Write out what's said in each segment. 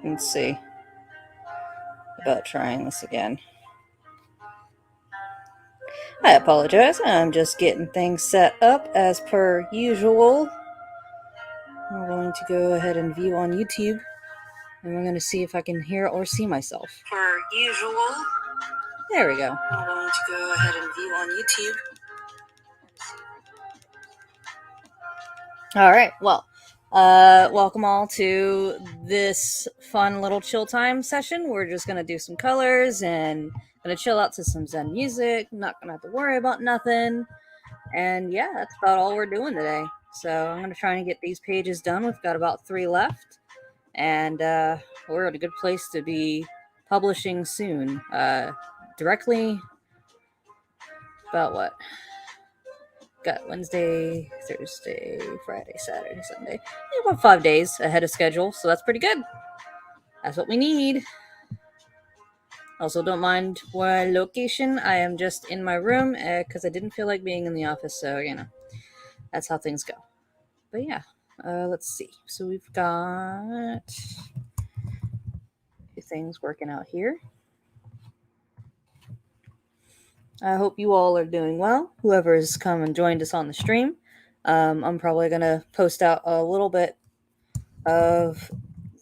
Let's see about trying this again. I apologize. I'm just getting things set up as per usual. I'm going to go ahead and view on YouTube, and we're going to see if I can hear or see myself. Per usual. There we go. I'm going to go ahead and view on YouTube. All right. Well, welcome all to this fun little chill time session. We're just going to do some colors and going to chill out to some Zen music. I'm not going to have to worry about nothing. And yeah, that's about all we're doing today. So I'm going to try and get these pages done. We've got about 3 left. And we're at a good place to be publishing soon. Directly about what? Got Wednesday, Thursday, Friday, Saturday, Sunday. About 5 days ahead of schedule, so that's pretty good. That's what we need. Also, don't mind my location. I am just in my room because I didn't feel like being in the office, so, that's how things go. But yeah, let's see. So we've got 2 things working out here. I hope you all are doing well, whoever's come and joined us on the stream. I'm probably going to post out a little bit of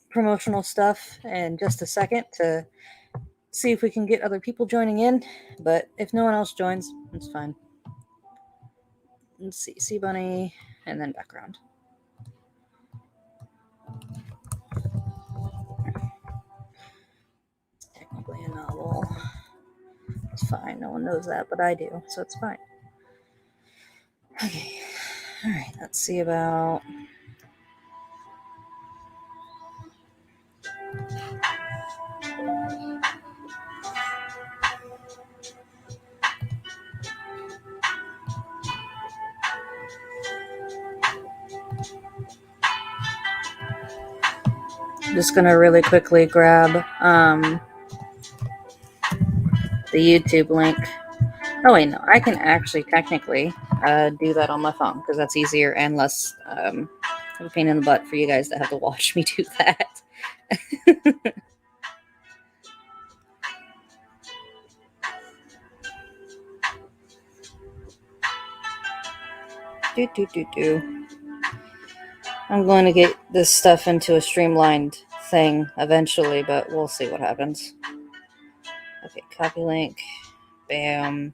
promotional stuff in just a second to see if we can get other people joining in, but if no one else joins, it's fine. Let's see, Sea Bunny, and then background. It's technically a novel. It's fine, no one knows that, but I do, so it's fine. Okay, all right, let's see about... I'm just gonna really quickly grab the YouTube link. Oh wait, no, I can actually technically do that on my phone because that's easier and less of a pain in the butt for you guys that have to watch me do that. I'm going to get this stuff into a streamlined thing eventually, but we'll see what happens. Okay, copy link. Bam.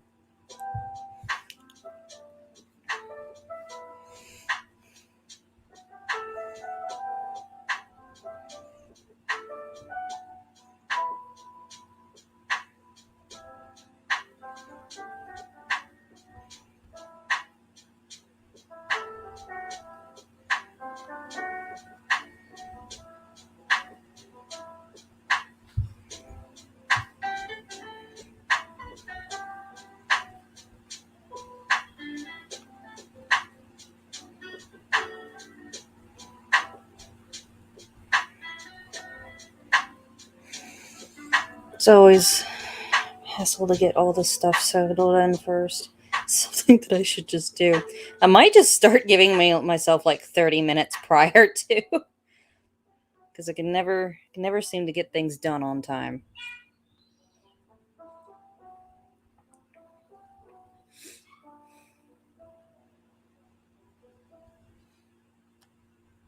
It's always hassle to get all this stuff settled in first. Something that I should just do. I might just start giving myself like 30 minutes prior to, because I can never seem to get things done on time.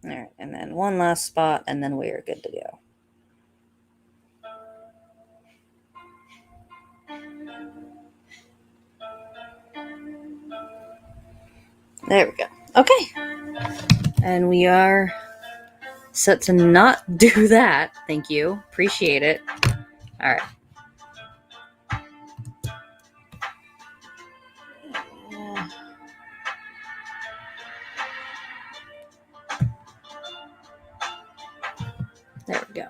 All right, and then one last spot, and then we are good to go. There we go. Okay. And we are set to not do that. Thank you. Appreciate it. All right. There we go.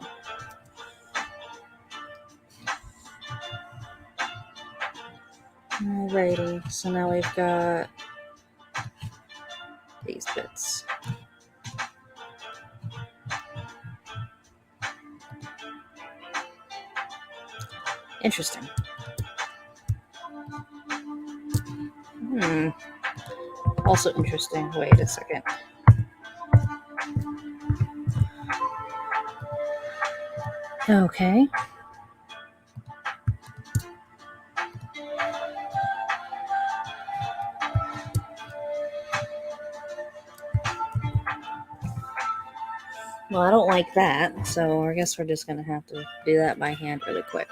Alrighty. So now we've got these bits. Interesting. Also interesting. Wait a second. Okay. Well, I don't like that, so I guess we're just gonna have to do that by hand really quick.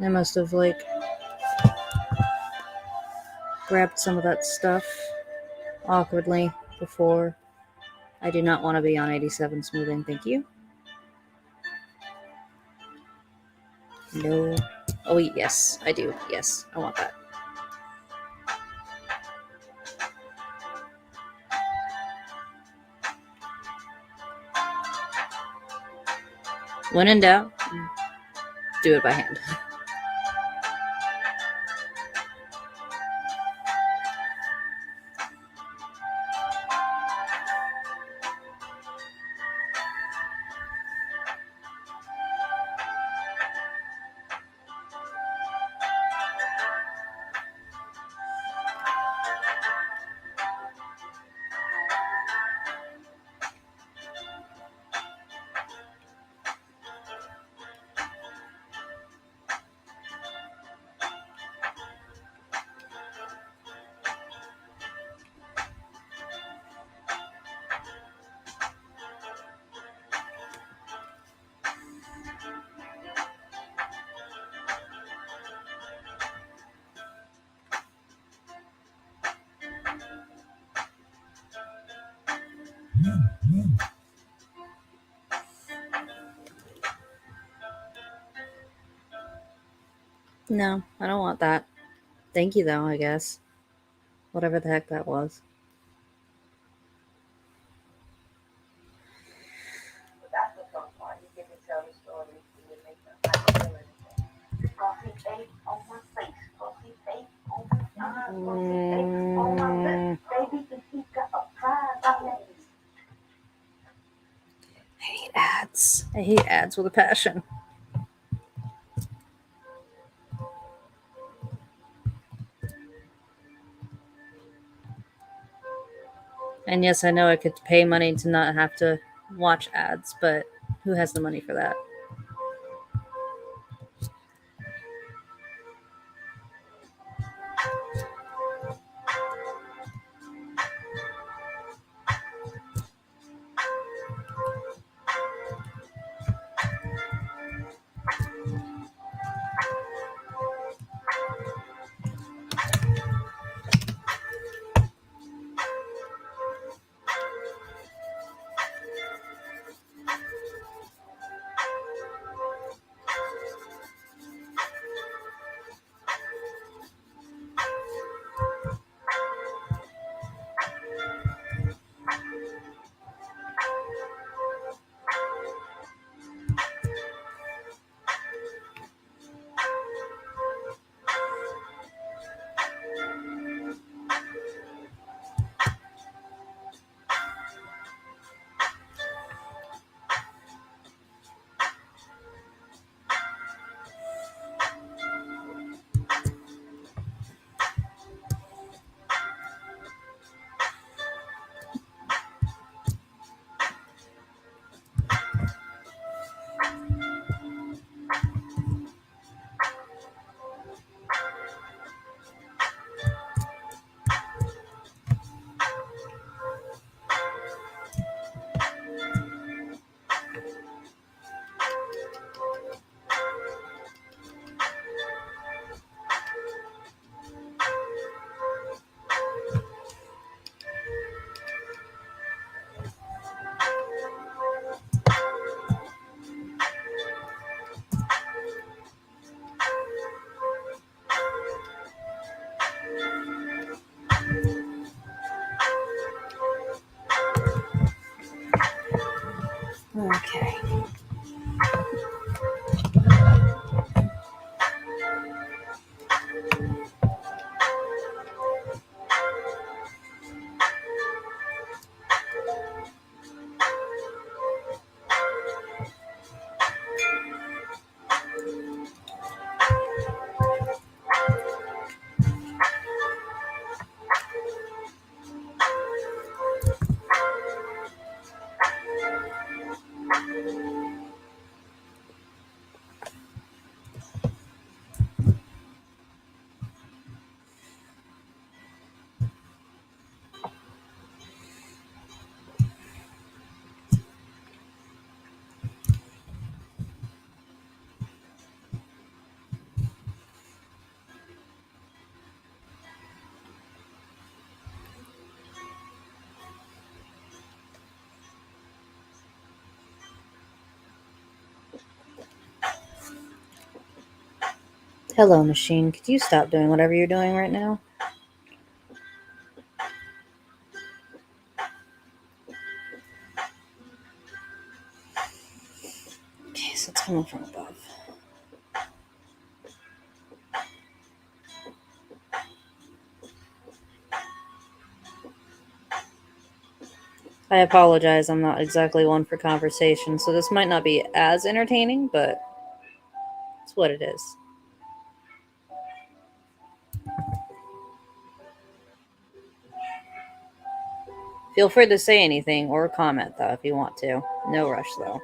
I must have grabbed some of that stuff awkwardly before. I do not want to be on 87 smoothing, thank you. No. Oh, yes, I do. Yes, I want that. When in doubt, do it by hand. No, I don't want that. Thank you, though, I guess. Whatever the heck that was. Mm. I hate ads. I hate ads with a passion. And yes, I know I could pay money to not have to watch ads, but who has the money for that? Okay. Hello, machine. Could you stop doing whatever you're doing right now? Okay, so it's coming from above. I apologize, I'm not exactly one for conversation, so this might not be as entertaining, but it's what it is. Feel free to say anything or comment, though, if you want to. No rush, though.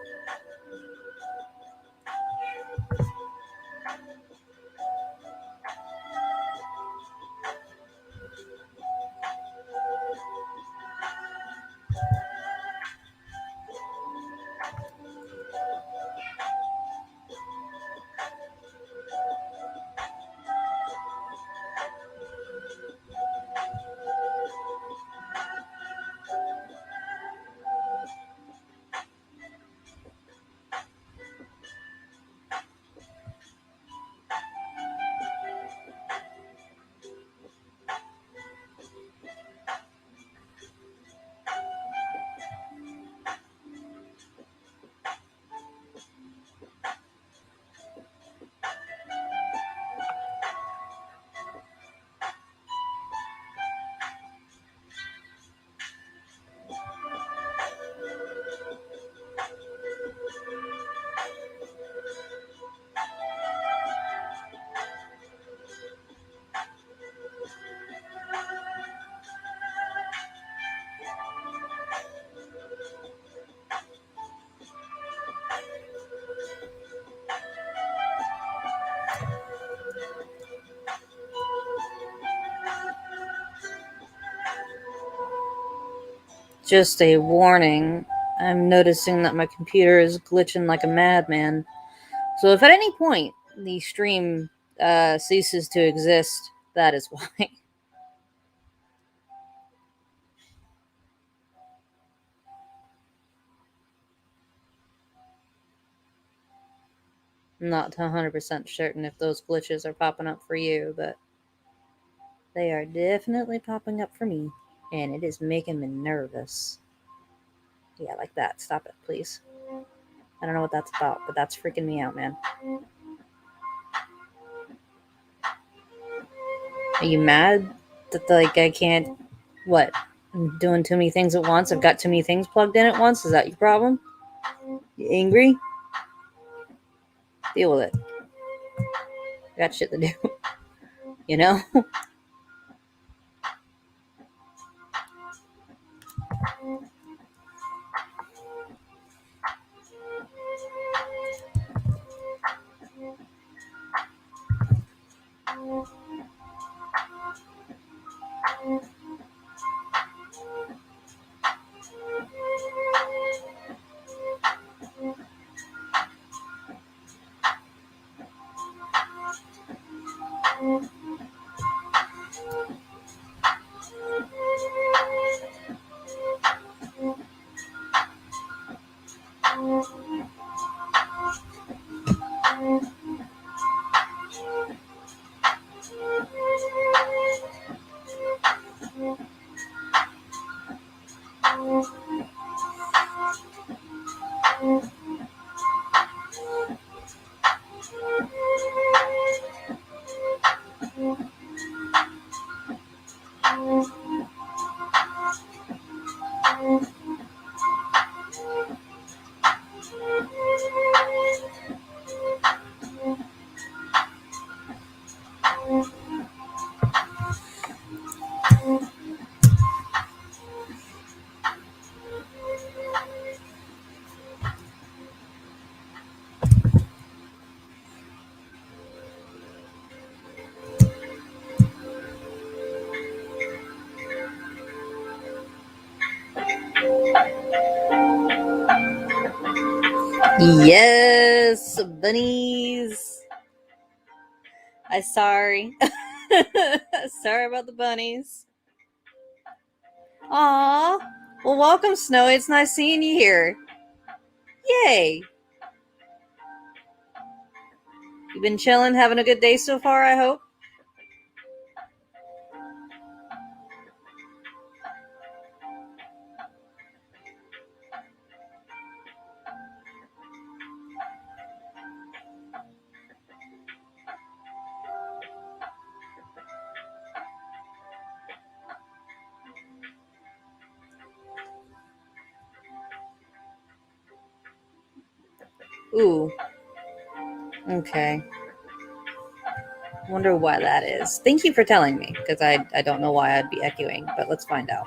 Just a warning. I'm noticing that my computer is glitching like a madman. So if at any point the stream ceases to exist, that is why. I'm not 100% certain if those glitches are popping up for you, but they are definitely popping up for me, and it is making me nervous. Yeah, like that. Stop it, please. I don't know what that's about, but that's freaking me out, man. Are you mad that like I can't? What? I'm doing too many things at once. I've got too many things plugged in at once. Is that your problem? You angry? Deal with it. I got shit to do. You know? Yes, bunnies. I'm sorry. Sorry about the bunnies. Aw. Well, welcome, Snowy. It's nice seeing you here. Yay. You been chilling, having a good day so far, I hope? Ooh. Okay. Wonder why that is. Thank you for telling me, because I don't know why I'd be echoing, but let's find out.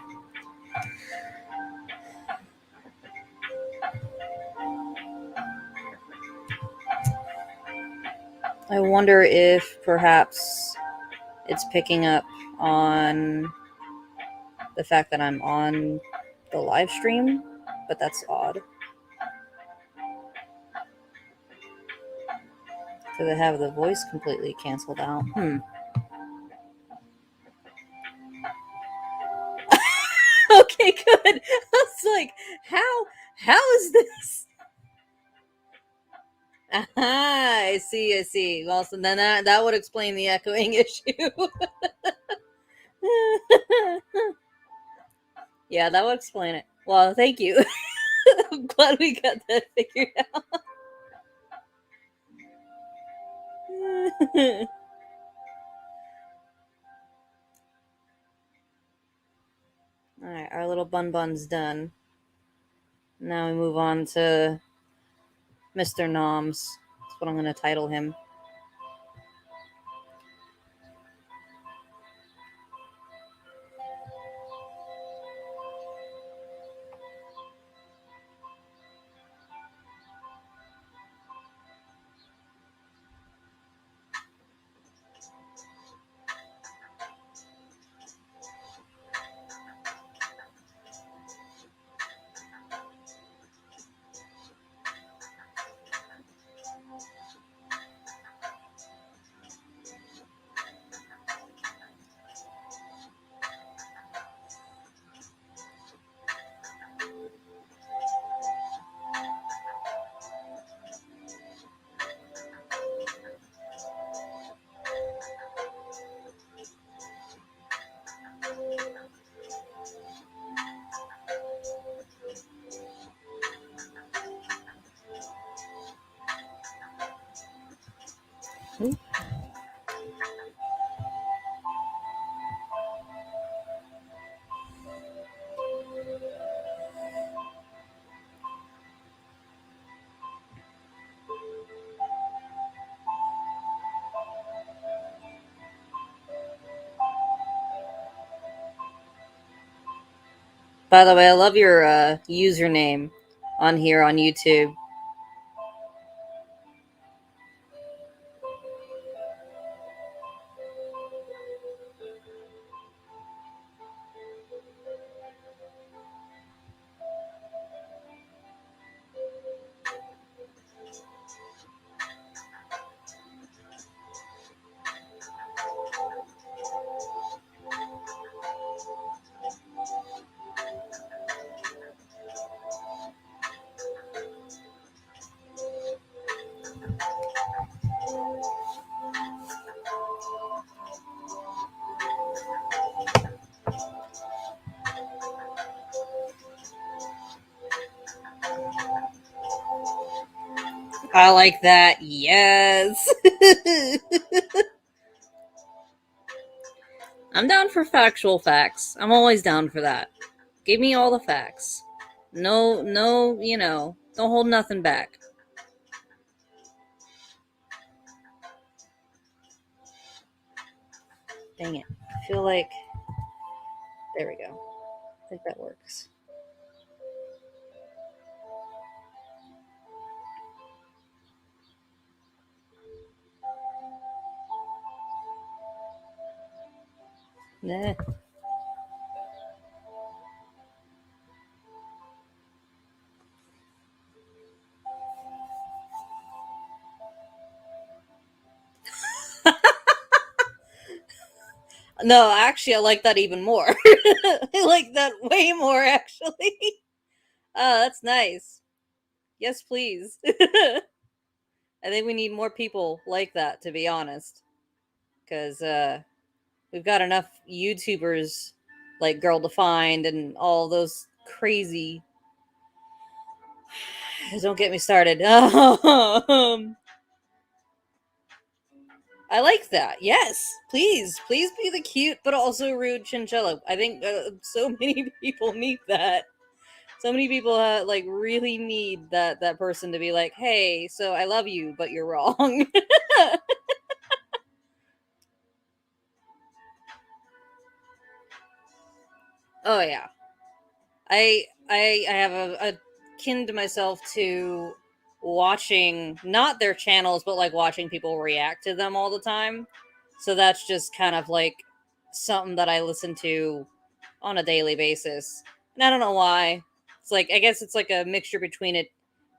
I wonder if perhaps it's picking up on the fact that I'm on the live stream, but that's odd. Because I have the voice completely canceled out. Okay, good. I was like, how is this? I see. Well, so then that would explain the echoing issue. Yeah, that would explain it. Well, thank you. I'm glad we got that figured out. Alright, our little bun's done. Now we move on to Mr. Noms. That's what I'm going to title him. By the way, I love your username on here on YouTube. I like that. Yes. I'm down for factual facts. I'm always down for that. Give me all the facts. No, don't hold nothing back. Dang it. I feel like. There we go. I think that works. Nah. No, actually, I like that even more. I like that way more, actually. Oh, that's nice. Yes, please. I think we need more people like that, to be honest, because we've got enough YouTubers like Girl Defined and all those crazy. Don't get me started. I like that. Yes, please, please be the cute but also rude chinchilla. I think so many people need that. So many people like really need that person to be like, "Hey, so I love you, but you're wrong." Oh yeah, I have a kin to myself to watching not their channels, but like watching people react to them all the time. So that's just kind of like something that I listen to on a daily basis. And I don't know why. It's like I guess it's like a mixture between it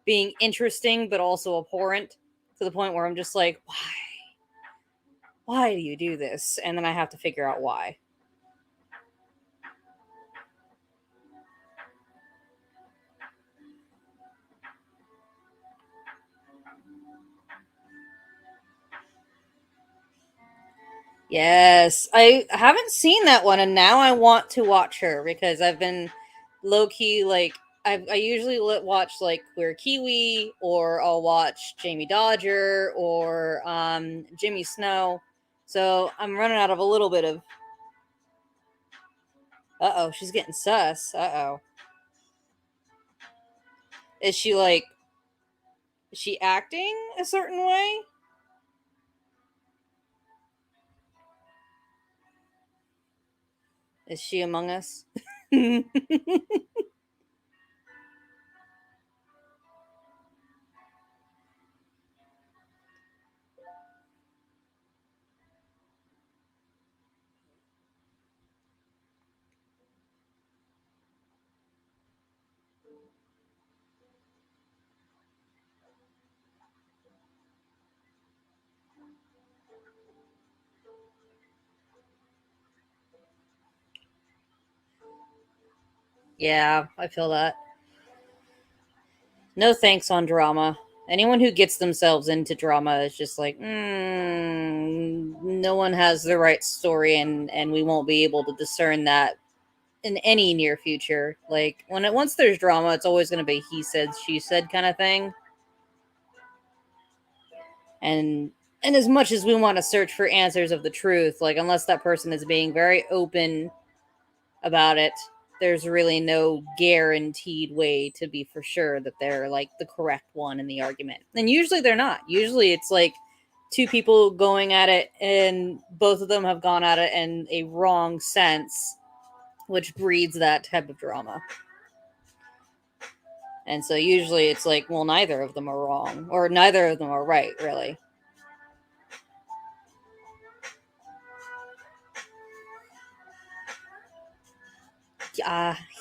being interesting but also abhorrent to the point where I'm just like, why? Why do you do this? And then I have to figure out why. Yes, I haven't seen that one, and now I want to watch her because I've been low key like I usually watch like Queer Kiwi, or I'll watch Jamie Dodger or Jimmy Snow. So I'm running out of a little bit of. Uh oh, she's getting sus. Uh oh, is she like? Is she acting a certain way? Is she among us? Yeah, I feel that. No thanks on drama. Anyone who gets themselves into drama is just like, no one has the right story, and we won't be able to discern that in any near future. Like once there's drama, it's always going to be he said, she said kind of thing. And and as much as we want to search for answers of the truth, like unless that person is being very open about it, there's really no guaranteed way to be for sure that they're like the correct one in the argument. And usually they're not. Usually it's like two people going at it and both of them have gone at it in a wrong sense, which breeds that type of drama. And so usually it's like, well, neither of them are wrong or neither of them are right, really.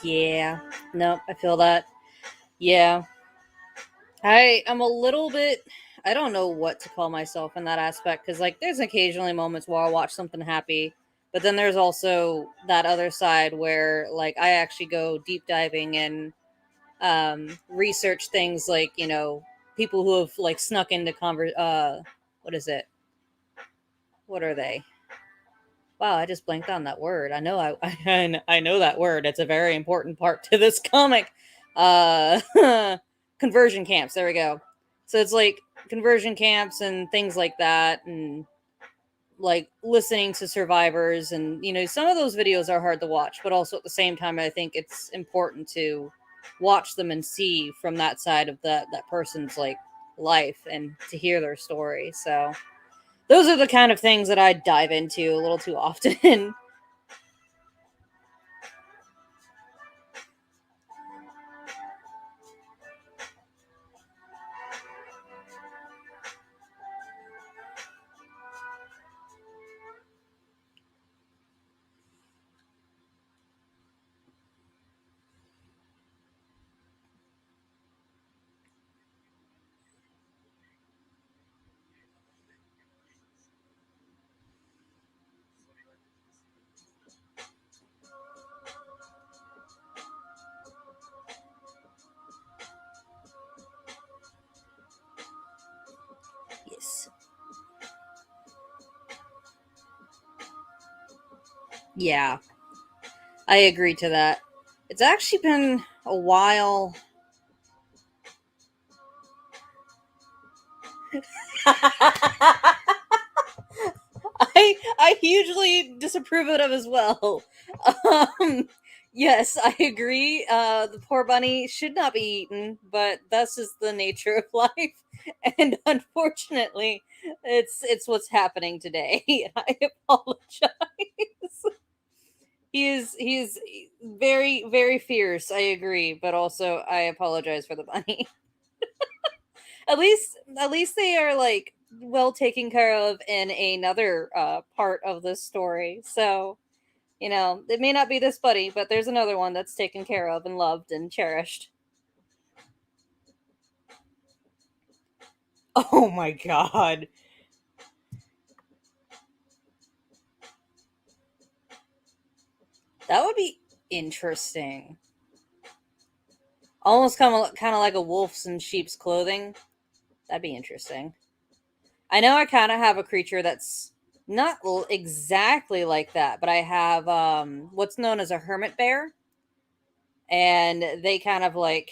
Yeah. Nope, I feel that. Yeah. I'm a little bit. I don't know what to call myself in that aspect because, like, there's occasionally moments where I'll watch something happy, but then there's also that other side where, like, I actually go deep diving and research things like, people who have like snuck into what is it? What are they? Wow, I just blanked on that word. I know I know that word. It's a very important part to this comic. Uh Conversion camps. There we go. So it's like conversion camps and things like that, and like listening to survivors, and some of those videos are hard to watch, but also at the same time I think it's important to watch them and see from that side of that person's like life and to hear their story. So those are the kind of things that I dive into a little too often. Yeah, I agree to that. It's actually been a while. I hugely disapprove of it as well. Um, yes, I agree. The poor bunny should not be eaten, but that's just the nature of life, and unfortunately, it's what's happening today. I apologize. He is very fierce. I agree, but also I apologize for the bunny. At least they are like well taken care of in another part of the story. So it may not be this buddy, but there's another one that's taken care of and loved and cherished. Oh my god, that would be interesting. Almost kind of like a wolf's in sheep's clothing. That'd be interesting. I know I kind of have a creature that's not exactly like that, but I have what's known as a hermit bear, and they kind of like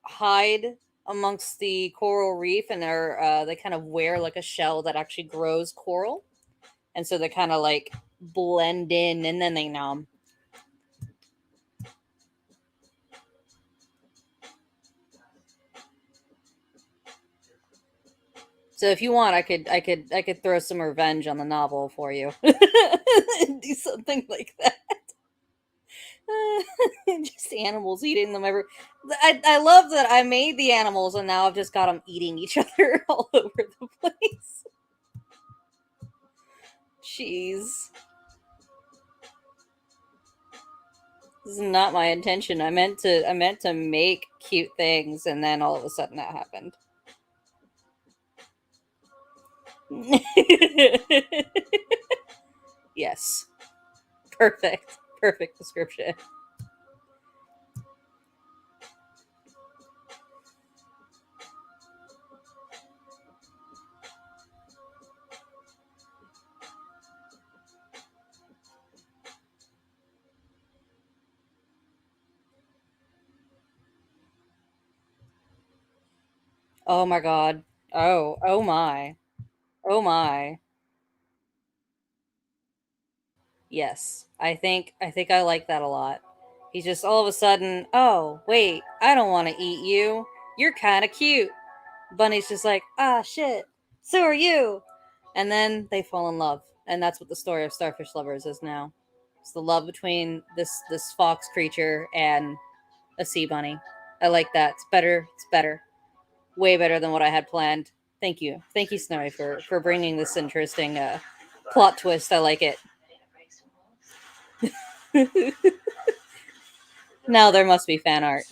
hide amongst the coral reef, and they kind of wear like a shell that actually grows coral, and so they kind of like blend in and then they numb. So if you want, I could throw some revenge on the novel for you. Do something like that. Just animals eating them every. I love that I made the animals and now I've just got them eating each other all over the place. Jeez, this is not my intention. I meant to make cute things, and then all of a sudden that happened. Yes, perfect description. Oh my god. Oh my. Oh my. Yes. I think I like that a lot. He's just all of a sudden, "Oh, wait, I don't want to eat you. You're kind of cute." Bunny's just like, "Ah, shit. So are you." And then they fall in love. And that's what the story of Starfish Lovers is now. It's the love between this fox creature and a sea bunny. I like that. It's better. It's better. Way better than what I had planned. Thank you, Snowy, for bringing this interesting plot twist. I like it. Now there must be fan art.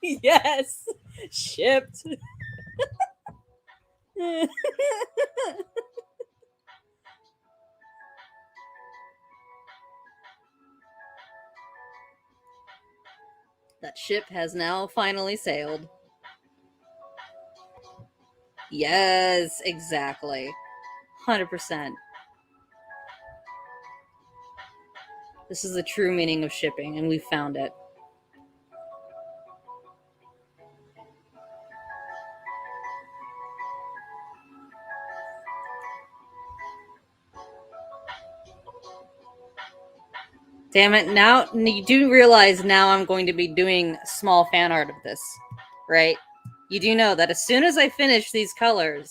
Yes, shipped. That ship has now finally sailed. Yes, exactly. 100%. This is the true meaning of shipping, and we found it. Damn it. Now, you do realize now I'm going to be doing small fan art of this, right? You do know that as soon as I finish these colors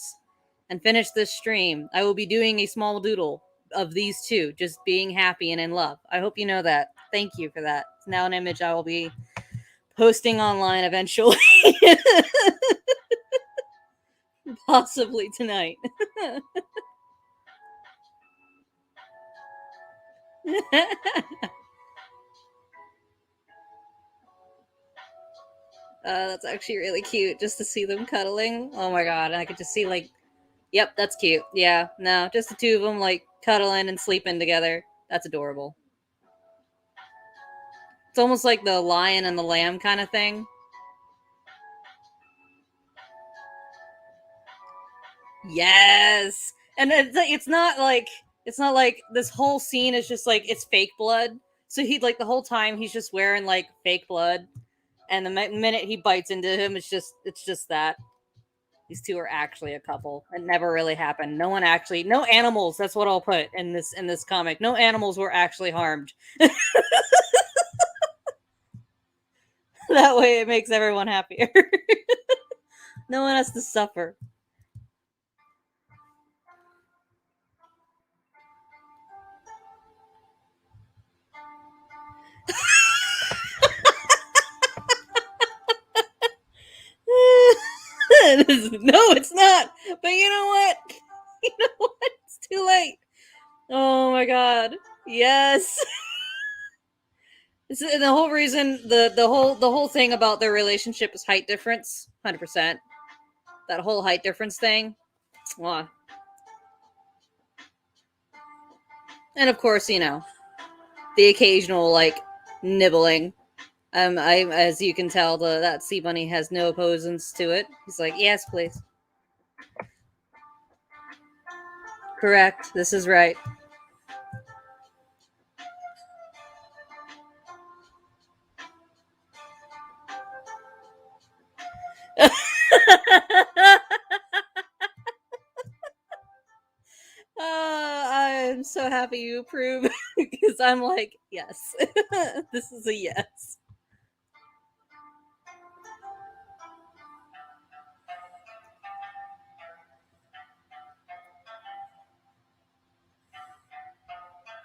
and finish this stream, I will be doing a small doodle of these two just being happy and in love. I hope you know that. Thank you for that. It's now an image I will be posting online eventually, possibly tonight. That's actually really cute just to see them cuddling. Oh my god, and I could just see like, yep, that's cute. Yeah, no, just the two of them like cuddling and sleeping together. That's adorable. It's almost like the lion and the lamb kind of thing. Yes, and it's not like this whole scene is just like it's fake blood. So he like the whole time he's just wearing like fake blood, and the minute he bites into him, it's just that these two are actually a couple. It never really happened. No one actually, no animals. That's what I'll put in this comic. No animals were actually harmed. That way, it makes everyone happier. No one has to suffer. No, it's not. But you know what? You know what? It's too late. Oh my god. Yes. The whole reason the whole thing about their relationship is height difference. 100%. That whole height difference thing. Mwah. And of course, you know, the occasional like nibbling. I as you can tell, that sea bunny has no opposings to it. He's like, yes, please. Correct. This is right. I'm so happy you approve because I'm like, yes, this is a yes.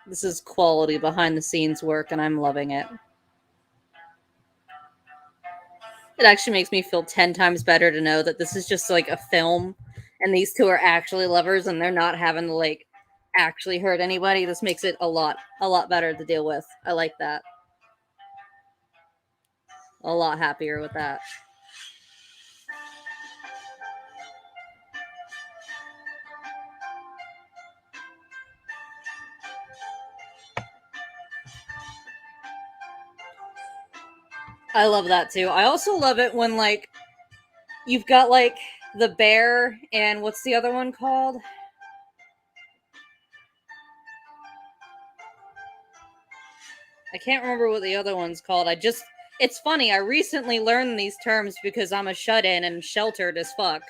This is quality behind the scenes work, and I'm loving it. It actually makes me feel 10 times better to know that this is just like a film and these two are actually lovers and they're not having to like actually hurt anybody. This makes it a lot better to deal with. I like that. A lot happier with that. I love that too. I also love it when like you've got like the bear and what's the other one called? I can't remember what the other one's called. It's funny. I recently learned these terms because I'm a shut in and sheltered as fuck.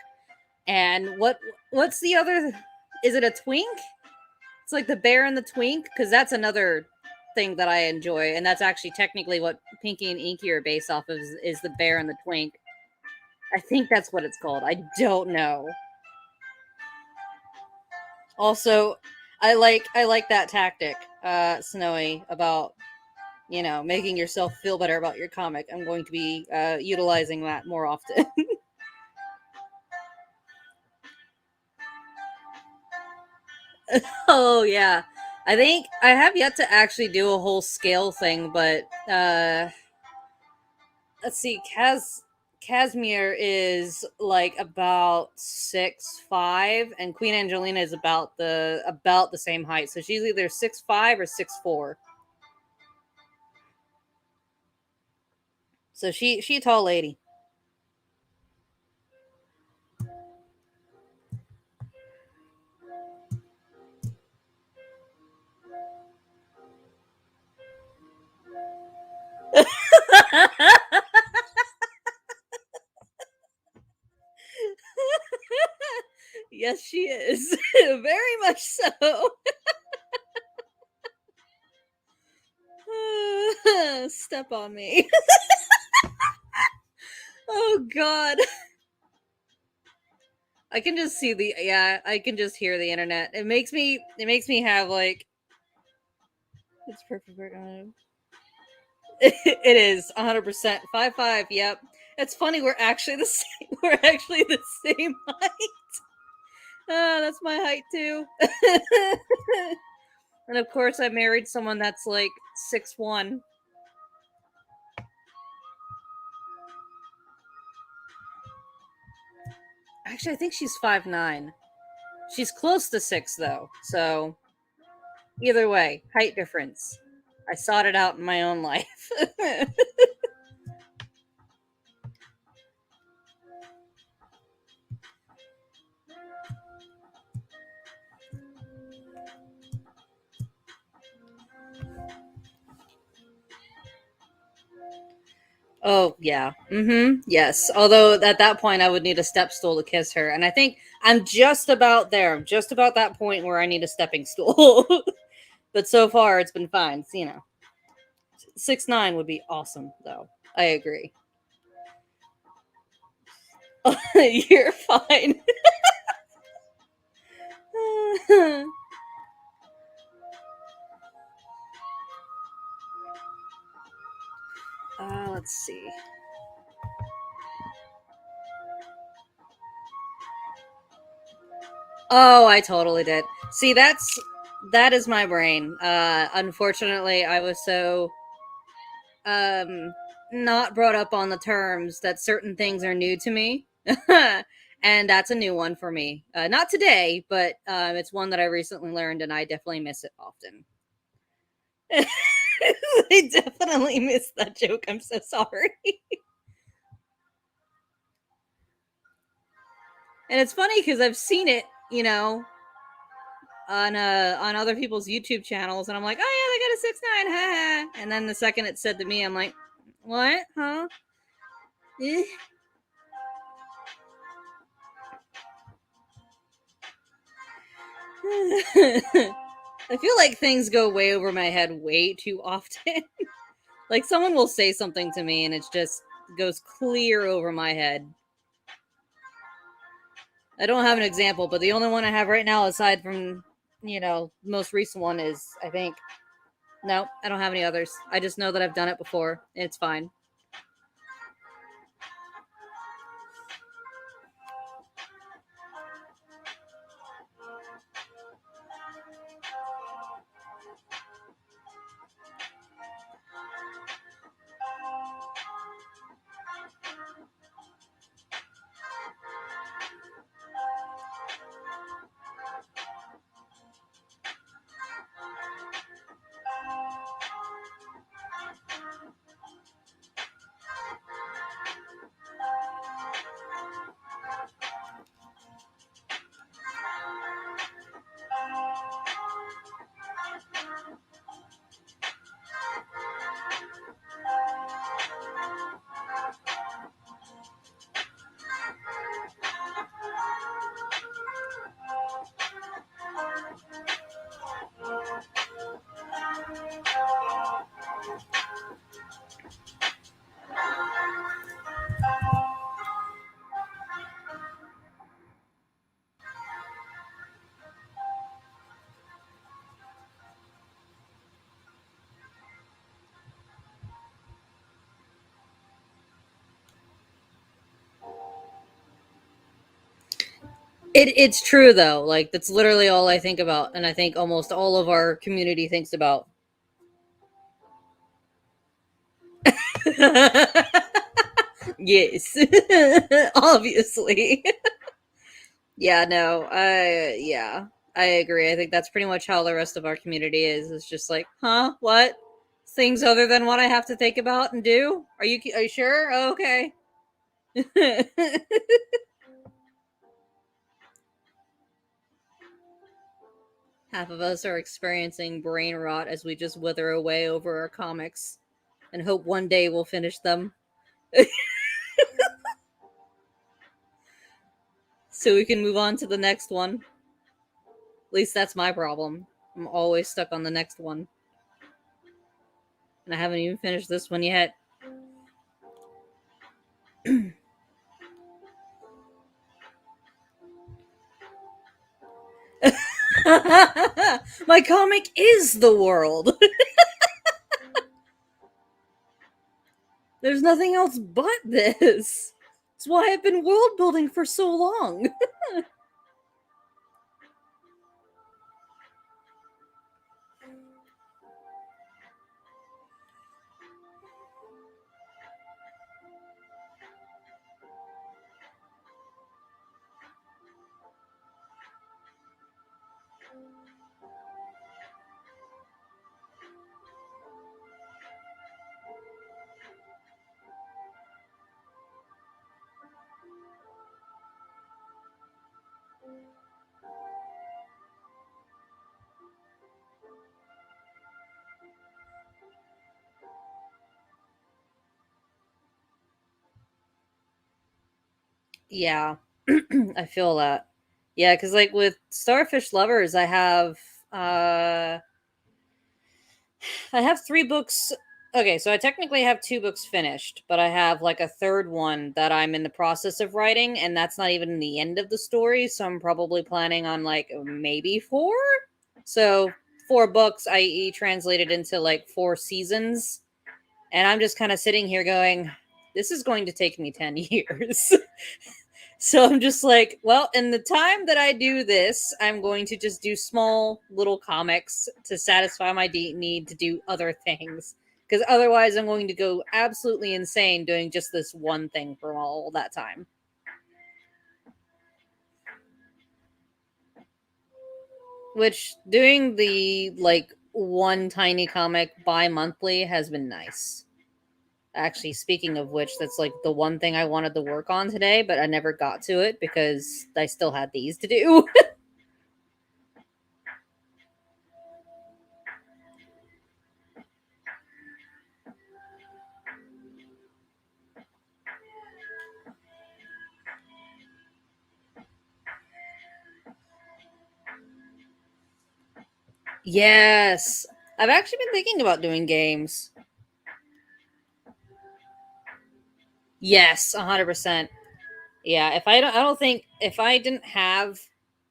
And what's the other? Is it a twink? It's like the bear and the twink because that's another thing that I enjoy, and that's actually technically what Pinky and Inky are based off of is the bear and the twink. I think that's what it's called. I don't know. Also, I like that tactic, Snowy, about making yourself feel better about your comic. I'm going to be utilizing that more often. Oh yeah, I think I have yet to actually do a whole scale thing, but let's see, Casimir is like about 6'5", and Queen Angelina is about the same height. So she's either 6'5" or 6'4". So she a tall lady. Yes, she is. Very much so. Step on me. Oh god. I can just see the yeah, I can just hear the internet. It makes me have like it's perfect. It is 100% 5'5". Yep. It's funny. We're actually the same. We're actually the same height. That's my height too. And of course, I married someone that's like 6'1". Actually, I think she's 5'9". She's close to 6 though. So either way, height difference. I sought it out in my own life. Oh, yeah. Yes. Although at that point I would need a step stool to kiss her. And I think I'm just about there. I'm just about that point where I need a stepping stool. But so far it's been fine. It's, 6'9" would be awesome though. I agree. You're fine. Let's see. Oh, I totally did. See, that is my brain. Unfortunately, I was so um not brought up on the terms that certain things are new to me. And that's a new one for me. Not today, but it's one that I recently learned and I definitely miss it often. I definitely missed that joke. I'm so sorry. And it's funny because I've seen it, on other people's YouTube channels, and I'm like, oh yeah, they got a 6'9", ha ha. And then the second it said to me, I'm like, what, huh? Eh. I feel like things go way over my head way too often. Like someone will say something to me, and it just goes clear over my head. I don't have an example, but the only one I have right now, aside from most recent one, is I think no, I don't have any others. I just know that I've done it before. It's fine. It's true though. Like that's literally all I think about, and I think almost all of our community thinks about. Yes, obviously. Yeah, no, yeah, I agree. I think that's pretty much how the rest of our community is. It's just like, huh, what? Things other than what I have to think about and do? Are you sure? Oh, okay. Half of us are experiencing brain rot as we just wither away over our comics and hope one day we'll finish them so we can move on to the next one. At least that's my problem. I'm always stuck on the next one. And I haven't even finished this one yet. My comic is the world. There's nothing else but this. It's why I've been world building for so long. Yeah, I feel that. Yeah, because like with Starfish Lovers, uh I have 3 books. Okay, so I technically have 2 books finished, but I have like a third one that I'm in the process of writing, and that's not even the end of the story. So I'm probably planning on like maybe 4. So 4 books, i.e., translated into like 4 seasons, and I'm just kind of sitting here going, "This is going to take me 10 years." So I'm just like, well, in the time that I do this, I'm going to just do small little comics to satisfy my need to do other things. Because otherwise, I'm going to go absolutely insane doing just this one thing for all that time. Which doing the like one tiny comic bi monthly has been nice. Actually, speaking of which, that's like the one thing I wanted to work on today, but I never got to it because I still had these to do. Yes. I've actually been thinking about doing games. Yes, 100%. Yeah, if I don't think if I didn't have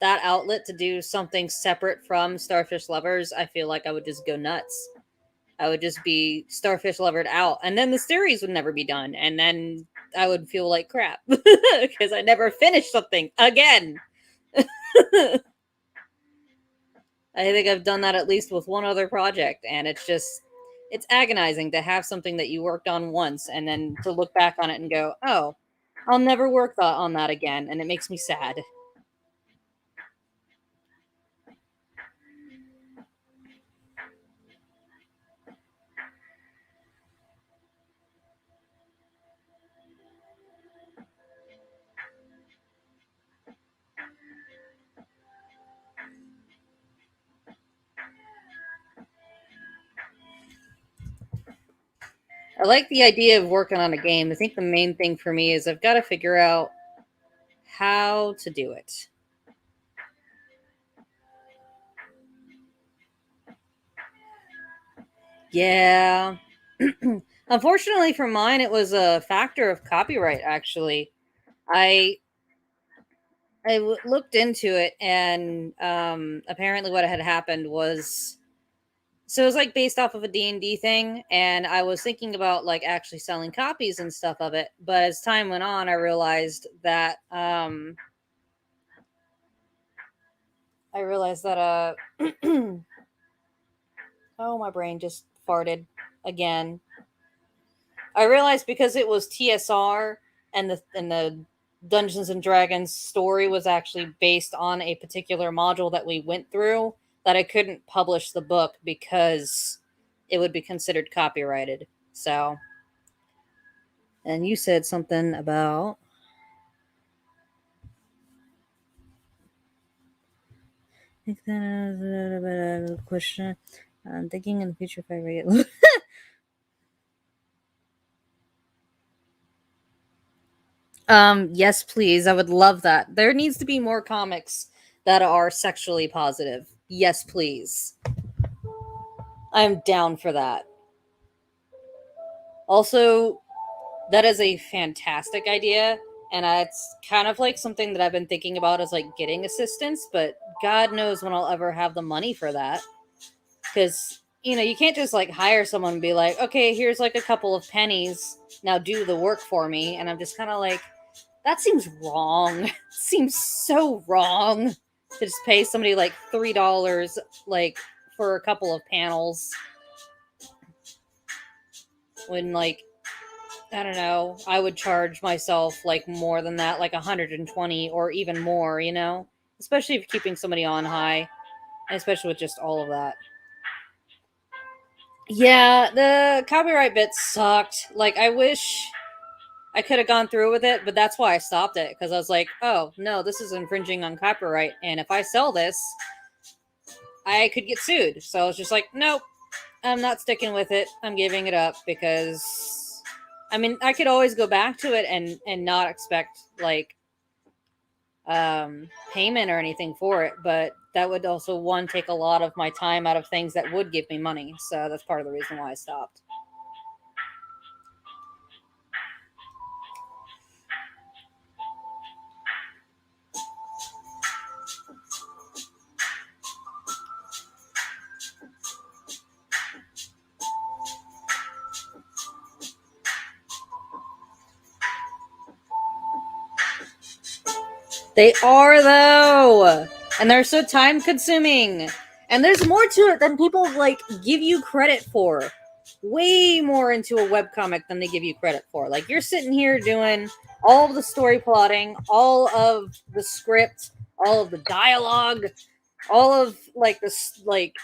that outlet to do something separate from Starfish Lovers, I feel like I would just go nuts. I would just be Starfish Lovered out, and then the series would never be done, and then I would feel like crap because I never finished something again. I think I've done that at least with one other project, and it's agonizing to have something that you worked on once and then to look back on it and go, "Oh, I'll never work on that again," and it makes me sad. I like the idea of working on a game. I think the main thing for me is I've got to figure out how to do it. Yeah. Unfortunately for mine, it was a factor of copyright. Actually, I looked into it, and apparently, what had happened was so it was like based off of a D&D thing, and I was thinking about like actually selling copies and stuff of it, but as time went on I realized that oh, my brain just farted again. I realized because it was TSR, and the Dungeons and Dragons story was actually based on a particular module that we went through, that I couldn't publish the book because it would be considered copyrighted. So, and you said something about think that is a question. I'm thinking in the future if I read. Yes, please. I would love that. There needs to be more comics that are sexually positive. Yes, please. I'm down for that. Also, that is a fantastic idea, and it's kind of like something that I've been thinking about as like getting assistance, but God knows when I'll ever have the money for that. Because you can't just like hire someone and be like, okay, here's like a couple of pennies, now do the work for me. And I'm just kind of like, that seems wrong. Seems so wrong to just pay somebody like $3 like for a couple of panels, when like, I don't know, I would charge myself like more than that, like 120 or even more. Especially if keeping somebody on high, and especially with just all of that. Yeah, the copyright bit sucked. Like, I wish I could have gone through with it, but that's why I stopped it, because I was like, oh, no, this is infringing on copyright. And if I sell this, I could get sued. So I was just like, nope, I'm not sticking with it. I'm giving it up because, I mean, I could always go back to it and not expect, like, payment or anything for it, but that would also one take a lot of my time out of things that would give me money. So that's part of the reason why I stopped. They are though, and they're so time consuming. And there's more to it than people like give you credit for. Way more into a webcomic than they give you credit for. Like you're sitting here doing all of the story plotting, all of the script, all of the dialogue, all of the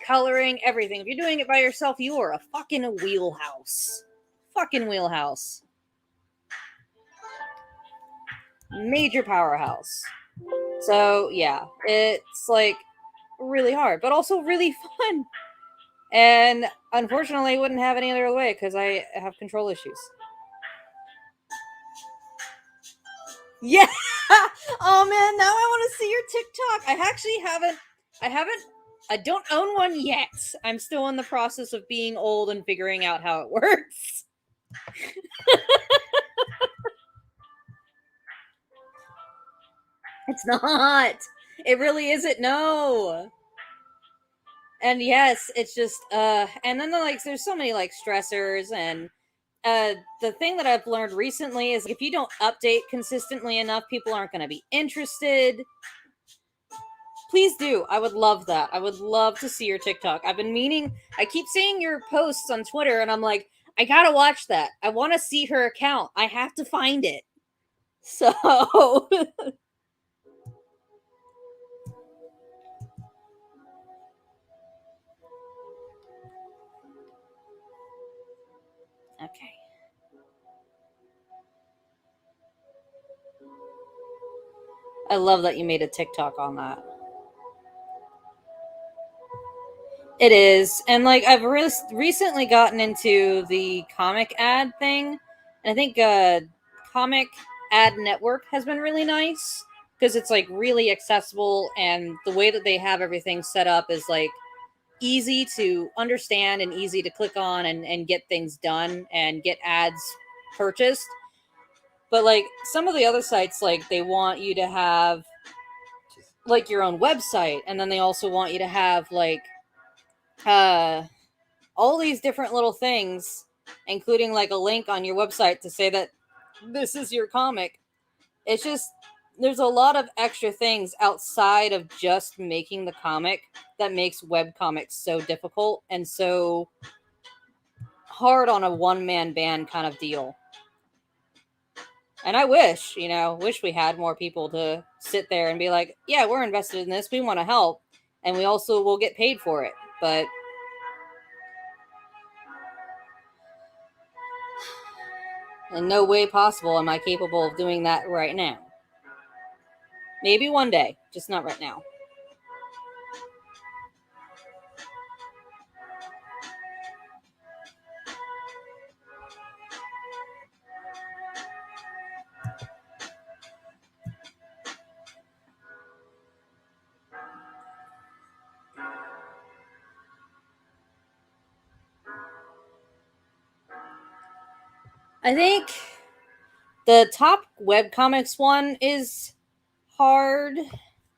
coloring, everything. If you're doing it by yourself, you are a fucking wheelhouse. Fucking wheelhouse. Major powerhouse. So yeah, it's like really hard, but also really fun. And unfortunately, I wouldn't have any other way because I have control issues. Yeah. Oh man, now I want to see your TikTok. I actually haven't. I haven't. I don't own one yet. I'm still in the process of being old and figuring out how it works. It's not. It really isn't. No. And yes, it's just and then there's so many like stressors and the thing that I've learned recently is if you don't update consistently enough, people aren't going to be interested. Please do. I would love that. I would love to see your TikTok. I've been meaning, I keep seeing your posts on Twitter and I'm like, I gotta watch that. I want to see her account. I have to find it. So, okay. I love that you made a TikTok on that. It is. And like I've recently gotten into the comic ad thing. And I think comic ad network has been really nice because it's like really accessible and the way that they have everything set up is like easy to understand and easy to click on and get things done and get ads purchased. But like some of the other sites like they want you to have like your own website and then they also want you to have like uh all these different little things, including like a link on your website to say that this is your comic. It's just there's a lot of extra things outside of just making the comic that makes web comics so difficult and so hard on a one man band kind of deal. And I wish we had more people to sit there and be like, yeah, we're invested in this. We want to help. And we also will get paid for it. But in no way possible am I capable of doing that right now. Maybe one day, just not right now. I think the top webcomics one is hard.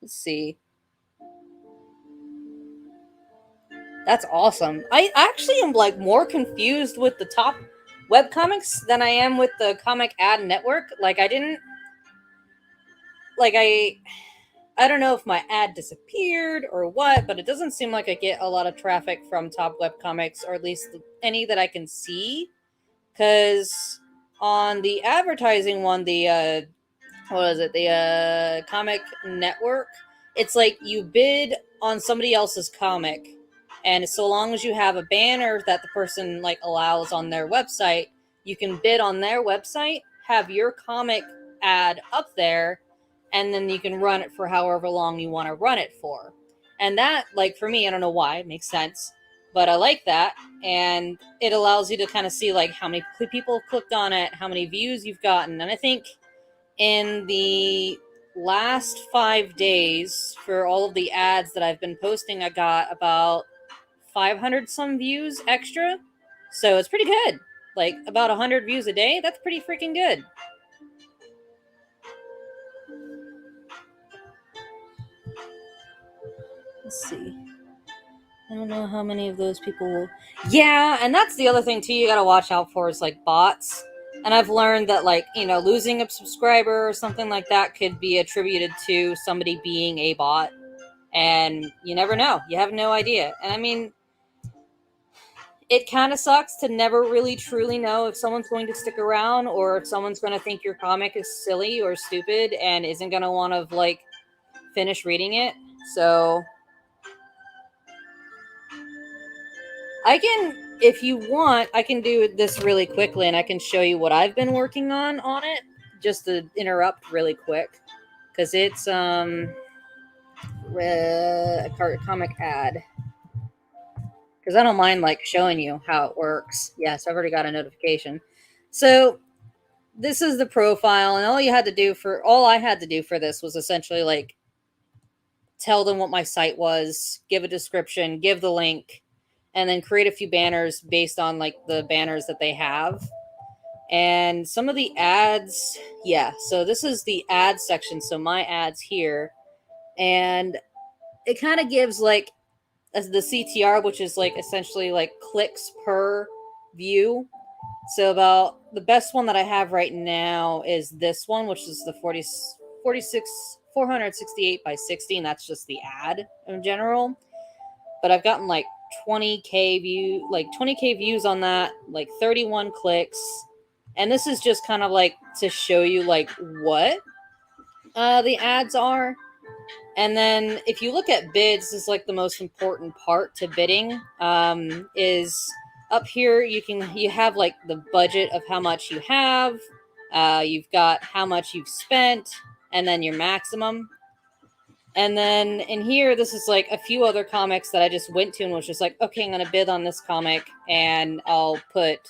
Let's see. That's awesome. I actually am like more confused with the top webcomics than I am with the comic ad network. Like I didn't like I don't know if my ad disappeared or what, but it doesn't seem like I get a lot of traffic from top webcomics or at least any that I can see cuz on the advertising one the what is it? The comic network. It's like you bid on somebody else's comic, and so long as you have a banner that the person like allows on their website, you can bid on their website, have your comic ad up there, and then you can run it for however long you want to run it for. And that, like for me, I don't know why, it makes sense, but I like that, and it allows you to kind of see like how many people clicked on it, how many views you've gotten, and I think in the last 5 days for all of the ads that I've been posting, I got about 500 some views extra. So it's pretty good. Like about 100 views a day. That's pretty freaking good. Let's see. I don't know how many of those people will. Yeah, and that's the other thing too you gotta watch out for is like bots. And I've learned that, like, losing a subscriber or something like that could be attributed to somebody being a bot. And you never know. You have no idea. And I mean, it kind of sucks to never really truly know if someone's going to stick around or if someone's going to think your comic is silly or stupid and isn't going to want to, like, finish reading it. So I can, if you want, I can do this really quickly and I can show you what I've been working on it, just to interrupt really quick, because it's a comic ad. Because I don't mind, like, showing you how it works. Yes, I've already got a notification. So this is the profile, and all I had to do for this was essentially, like, tell them what my site was, give a description, give the link, and then create a few banners based on, like, the banners that they have. And some of the ads, yeah, so this is the ad section, so my ads here, and it kind of gives, like, as the CTR, which is, like, essentially like clicks per view. So about the best one that I have right now is this one, which is the 468 by 60, and that's just the ad in general. But I've gotten like 20k views on that, like 31 clicks. And this is just kind of like to show you like what the ads are. And then if you look at bids, this is like the most important part to bidding, is up here you have like the budget of how much you have, you've got how much you've spent, and then your maximum. And then in here, this is like a few other comics that I just went to and was just like, okay, I'm going to bid on this comic, and I'll put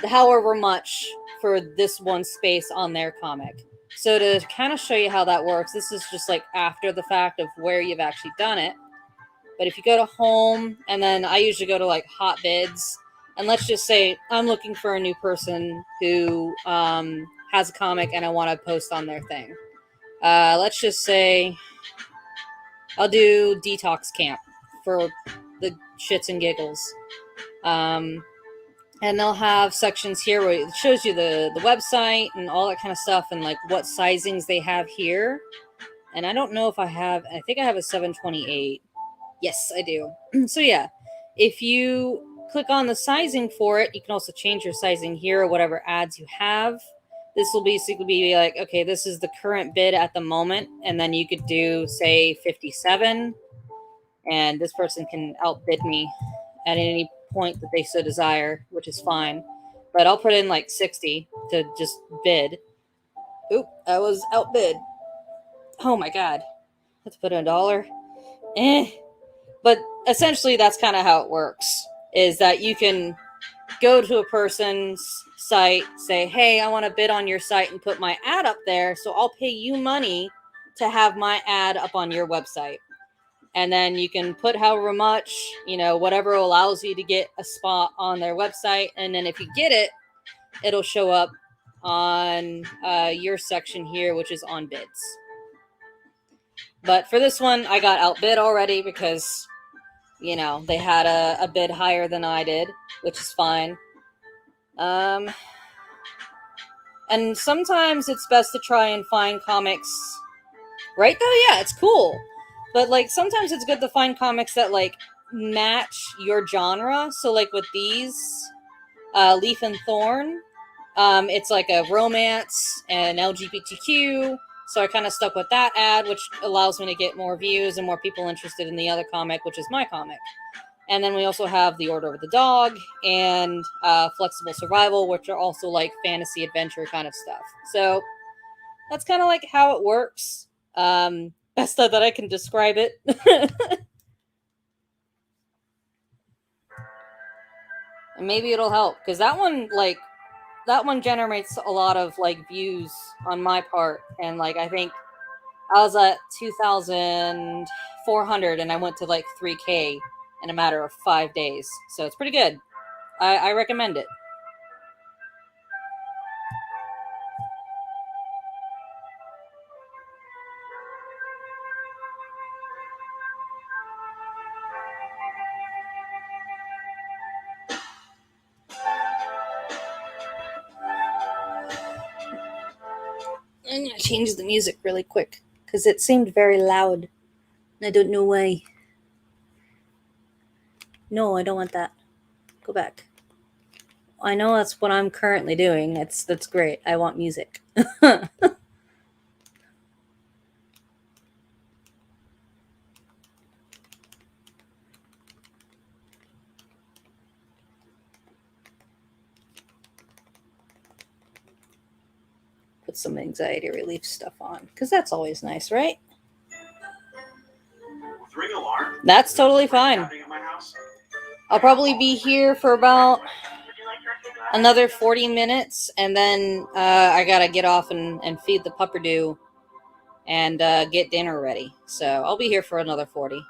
however much for this one space on their comic. So to kind of show you how that works, this is just like after the fact of where you've actually done it. But if you go to home, and then I usually go to like hot bids, and let's just say I'm looking for a new person who has a comic and I want to post on their thing. Let's just say I'll do Detox Camp for the shits and giggles. And they'll have sections here where it shows you the website and all that kind of stuff, and like what sizings they have here. And I don't know if I think I have a 728. Yes, I do. So yeah, if you click on the sizing for it, you can also change your sizing here or whatever ads you have. This will basically be like, okay, this is the current bid at the moment. And then you could do, say, 57. And this person can outbid me at any point that they so desire, which is fine. But I'll put in like 60 to just bid. Oop, I was outbid. Oh my god. Let's put in $1. But essentially that's kind of how it works, is that you can go to a person's site, say, hey, I want to bid on your site and put my ad up there, so I'll pay you money to have my ad up on your website. And then you can put however much, whatever allows you to get a spot on their website. And then if you get it, it'll show up on your section here, which is on bids. But for this one, I got outbid already because, they had a bid higher than I did, which is fine. And sometimes it's best to try and find comics, right though? Yeah, it's cool. But, like, sometimes it's good to find comics that, like, match your genre. So, like, with these, Leaf and Thorn, it's like a romance and LGBTQ. So I kind of stuck with that ad, which allows me to get more views and more people interested in the other comic, which is my comic. And then we also have The Order of the Dog and Flexible Survival, which are also, like, fantasy adventure kind of stuff. So that's kind of, like, how it works. Best that I can describe it. And maybe it'll help, because that one, like, that one generates a lot of like views on my part, and like I think I was at 2,400 and I went to like 3K in a matter of 5 days. So it's pretty good. I recommend it. I'm gonna change the music really quick because it seemed very loud. I don't know why. No, I don't want that. Go back. I know that's what I'm currently doing. That's great. I want music. Put some anxiety relief stuff on because that's always nice, right? Ring alarm. That's totally fine. I'll probably be here for about another 40 minutes, and then I gotta get off and feed the pupperdo and get dinner ready. So I'll be here for another 40.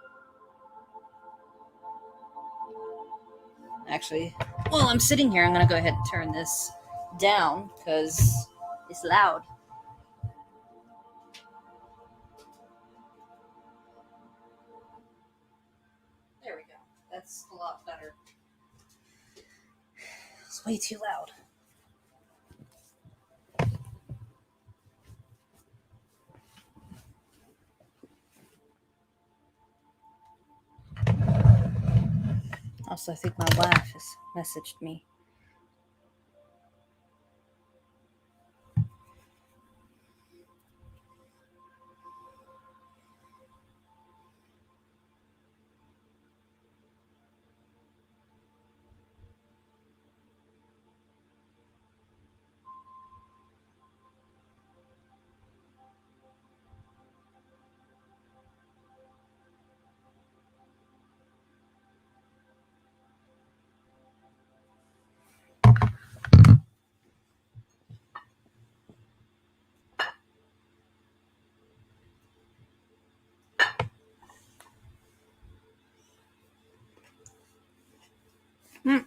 Actually, while I'm sitting here, I'm gonna go ahead and turn this down because it's loud. There we go. That's a lot better. It's way too loud. Also, I think my wife has messaged me. Hmm.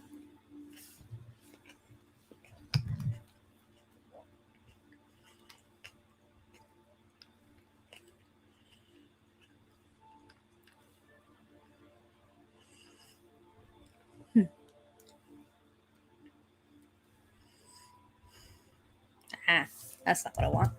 Ah, that's not what I want.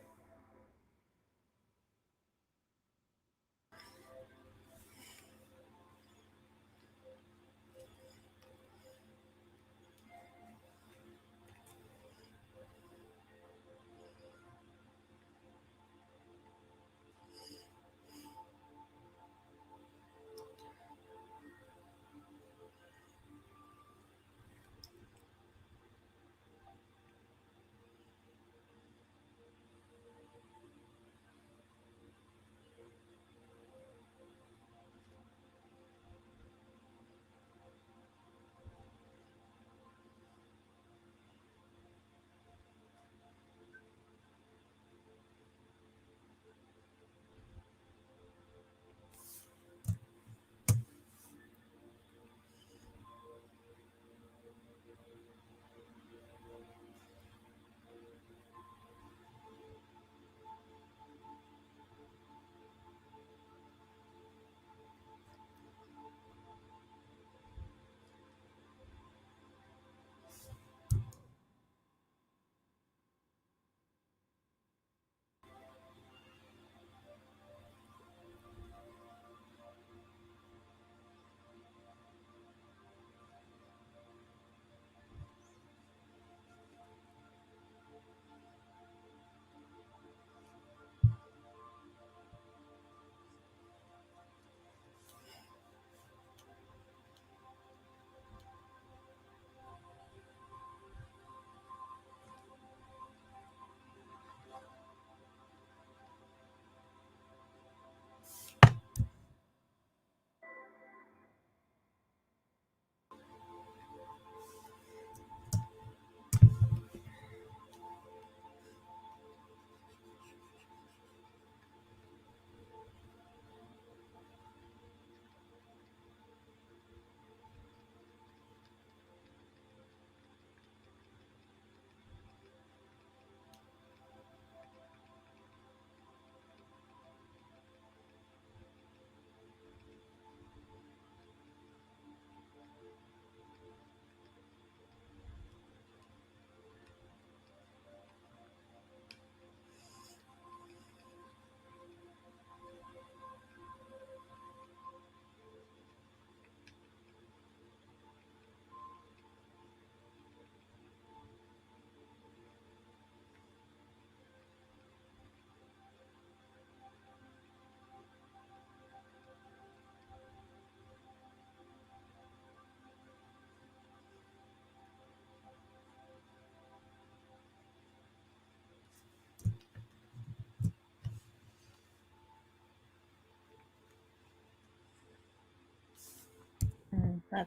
Uh,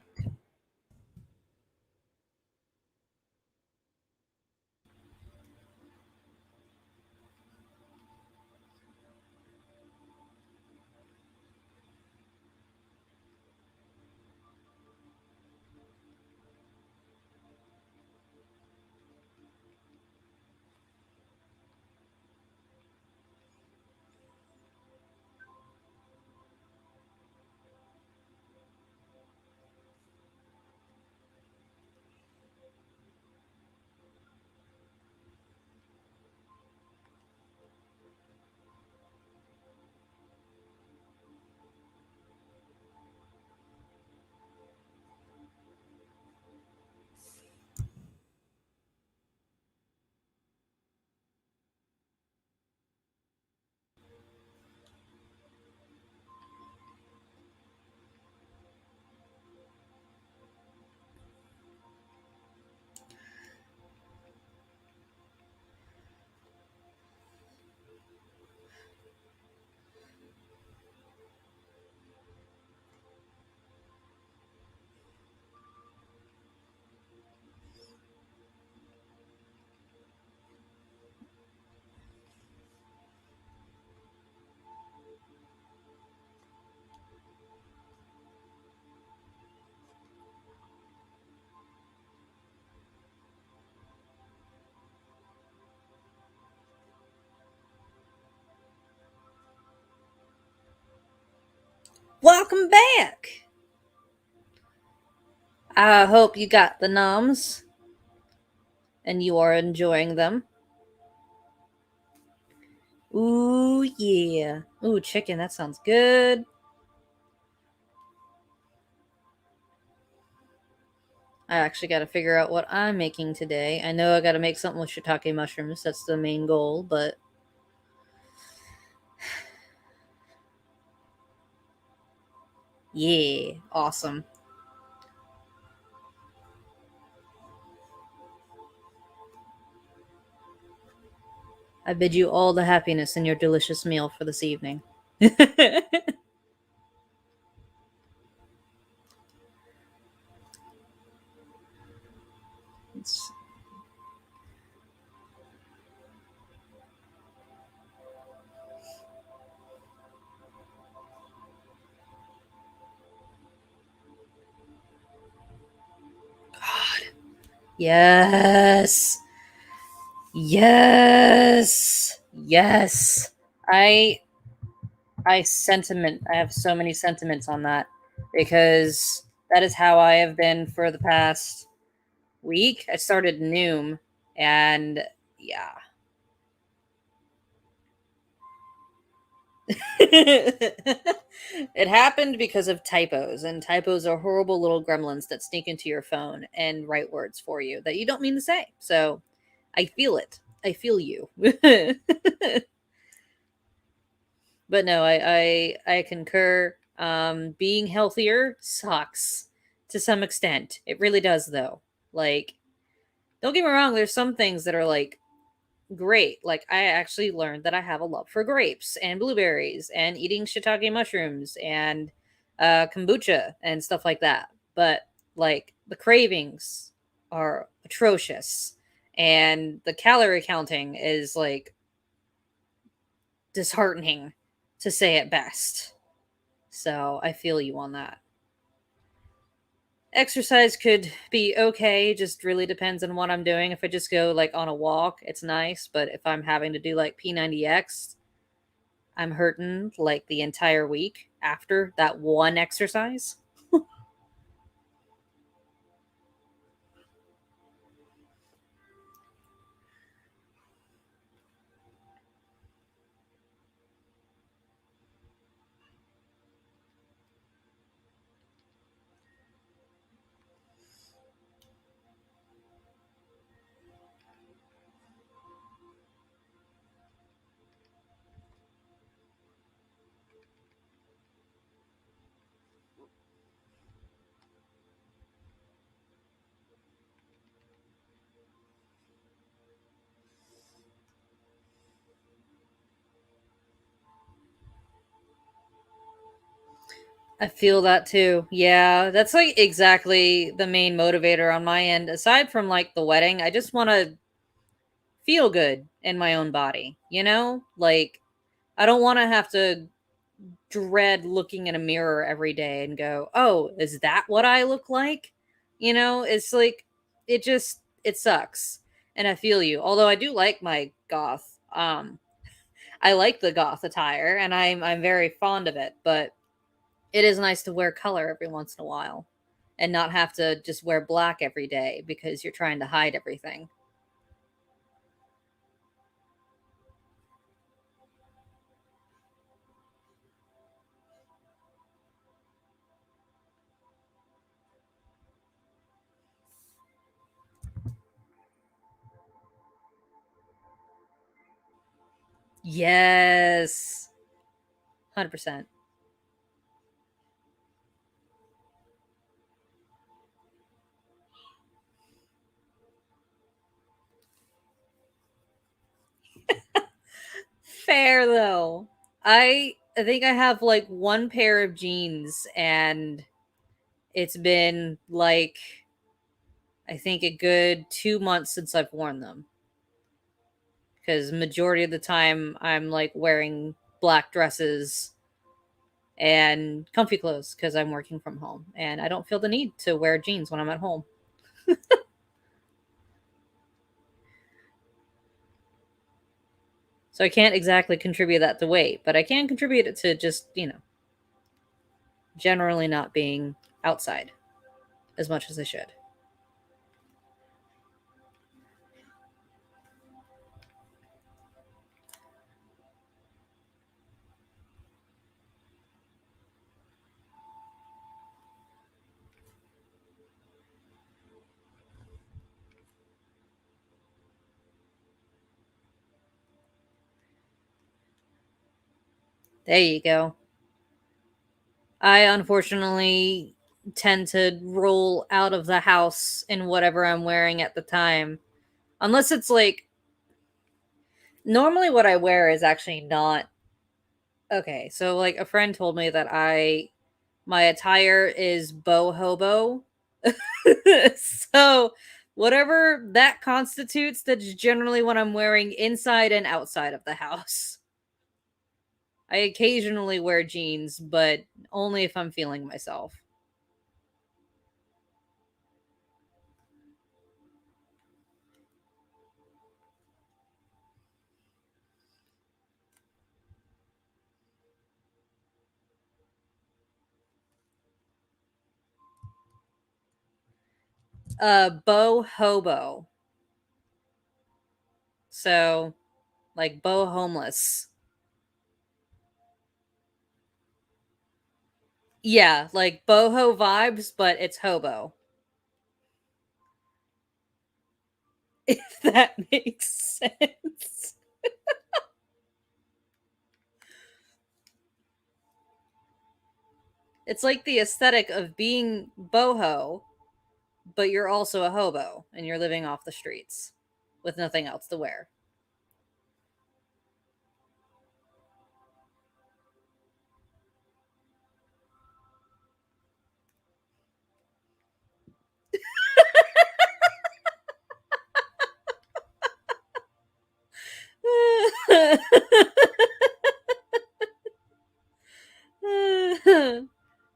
Welcome back! I hope you got the noms and you are enjoying them. Ooh, yeah. Ooh, chicken, that sounds good. I actually got to figure out what I'm making today. I know I got to make something with shiitake mushrooms. That's the main goal, but yeah, awesome. I bid you all the happiness in your delicious meal for this evening. It's- God. Yes. Yes. Yes. I I have so many sentiments on that because that is how I have been for the past week. I started Noom and yeah. It happened because of typos, and typos are horrible little gremlins that sneak into your phone and write words for you that you don't mean to say. So I feel it. I feel you. But no, I concur. Being healthier sucks to some extent. It really does, though. Like, don't get me wrong. There's some things that are like great. Like, I actually learned that I have a love for grapes and blueberries and eating shiitake mushrooms and kombucha and stuff like that. But like the cravings are atrocious, and the calorie counting is like disheartening, to say it best. So I feel you on that. Exercise could be okay, just really depends on what I'm doing. If I just go like on a walk, it's nice, but if I'm having to do like P90X, I'm hurting like the entire week after that one exercise. I feel that too. Yeah, that's like exactly the main motivator on my end. Aside from like the wedding, I just want to feel good in my own body, you know? Like, I don't want to have to dread looking in a mirror every day and go, oh, is that what I look like? You know, it's like, it sucks. And I feel you. Although I do like my goth. I like the goth attire and I'm very fond of it, but it is nice to wear color every once in a while and not have to just wear black every day because you're trying to hide everything. Yes. 100%. Fair though. I think I have like one pair of jeans and it's been like I think a good 2 months since I've worn them because majority of the time I'm like wearing black dresses and comfy clothes because I'm working from home and I don't feel the need to wear jeans when I'm at home. So I can't exactly contribute that to weight, but I can contribute it to just, generally not being outside as much as I should. There you go. I unfortunately tend to roll out of the house in whatever I'm wearing at the time. Unless it's like normally what I wear is actually not okay. So like a friend told me that I my attire is boho hobo. So whatever that constitutes, that's generally what I'm wearing inside and outside of the house. I occasionally wear jeans, but only if I'm feeling myself. Bo hobo. So like bo homeless. Yeah, like boho vibes, but it's hobo. If that makes sense. It's like the aesthetic of being boho, but you're also a hobo and you're living off the streets with nothing else to wear.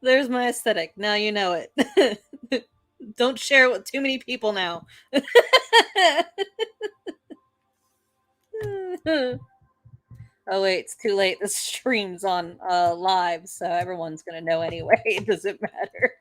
There's my aesthetic. Now you know it. Don't share it with too many people now. Oh wait, it's too late. The stream's on live, so everyone's gonna know anyway. It doesn't matter.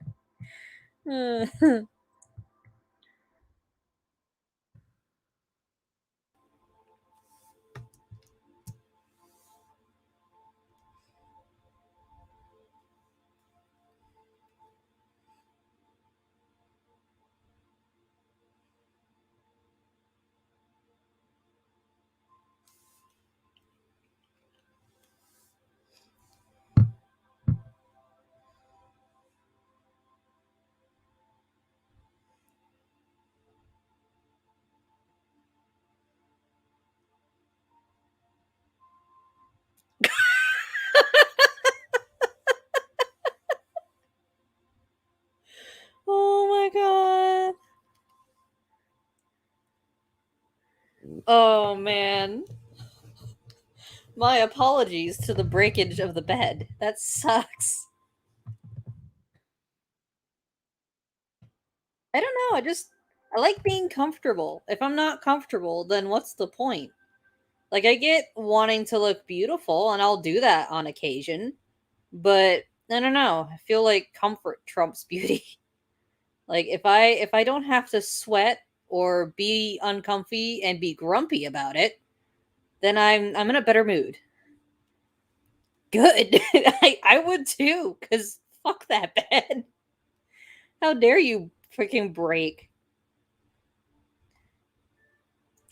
Oh man. My apologies to the breakage of the bed. That sucks. I don't know. I like being comfortable. If I'm not comfortable, then what's the point? Like I get wanting to look beautiful and I'll do that on occasion, but I don't know. I feel like comfort trumps beauty. Like if I don't have to sweat or be uncomfy and be grumpy about it, then I'm in a better mood. Good. I would too, cuz fuck that bed. How dare you freaking break?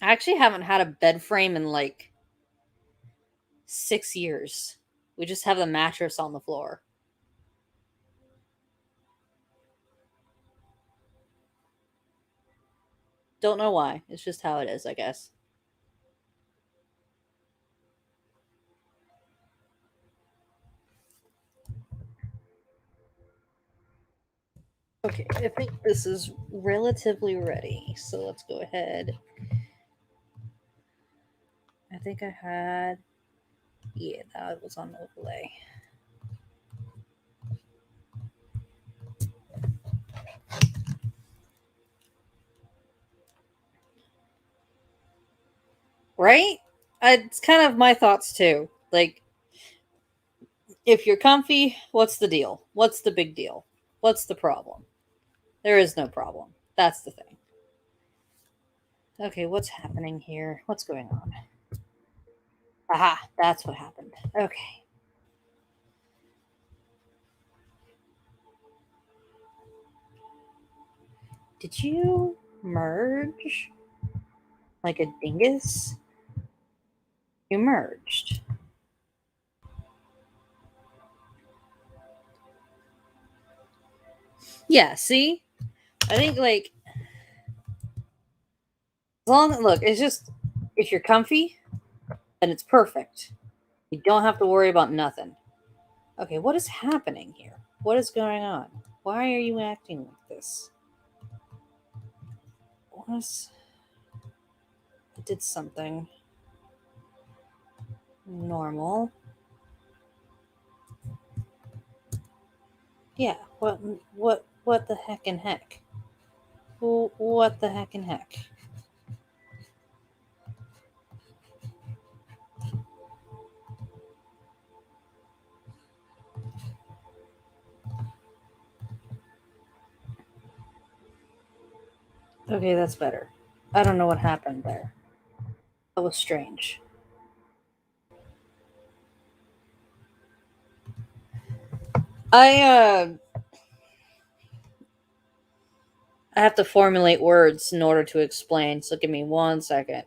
I actually haven't had a bed frame in like 6 years. We just have the mattress on the floor. Don't know why. It's just how it is, I guess. Okay, I think this is relatively ready. So let's go ahead. I think I had. Yeah, that was on overlay. Right? It's kind of my thoughts too. Like, if you're comfy, what's the deal? What's the big deal? What's the problem? There is no problem. That's the thing. Okay, what's happening here? What's going on? Aha, that's what happened. Okay. Did you merge like a dingus? You merged. Yeah, see? I think like as long look, it's just if you're comfy, then it's perfect. You don't have to worry about nothing. Okay, what is happening here? What is going on? Why are you acting like this? Was I did something normal? Yeah. What the heck and heck? What the heck and heck? Okay, that's better. I don't know what happened there. That was strange. I I have to formulate words in order to explain, so give me 1 second.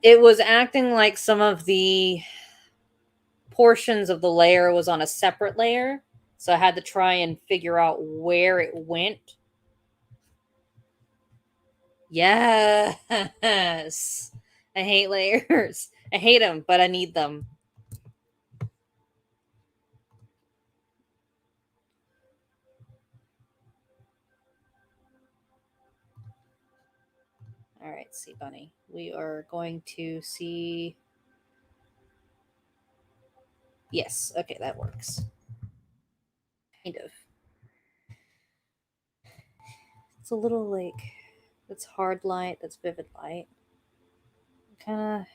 It was acting like some of the portions of the layer was on a separate layer, so I had to try and figure out where it went. Yes. I hate layers. I hate them, but I need them. All right, see, Bunny. We are going to see. Yes, okay, that works. Kind of. It's a little like that's hard light, that's vivid light. Kind of.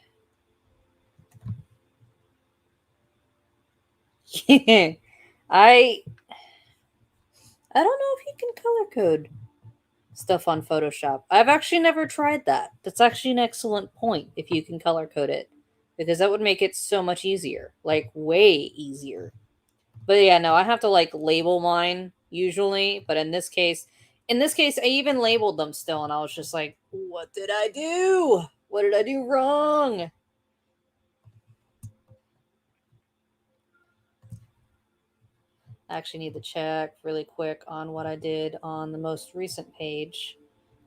I I don't know if you can color code stuff on Photoshop. I've actually never tried that. That's actually an excellent point if you can color code it because that would make it so much easier, like way easier. But yeah, no, I have to like label mine usually, but in this case I even labeled them still and I was just like, what did I do? What did I do wrong? I actually need to check really quick on what I did on the most recent page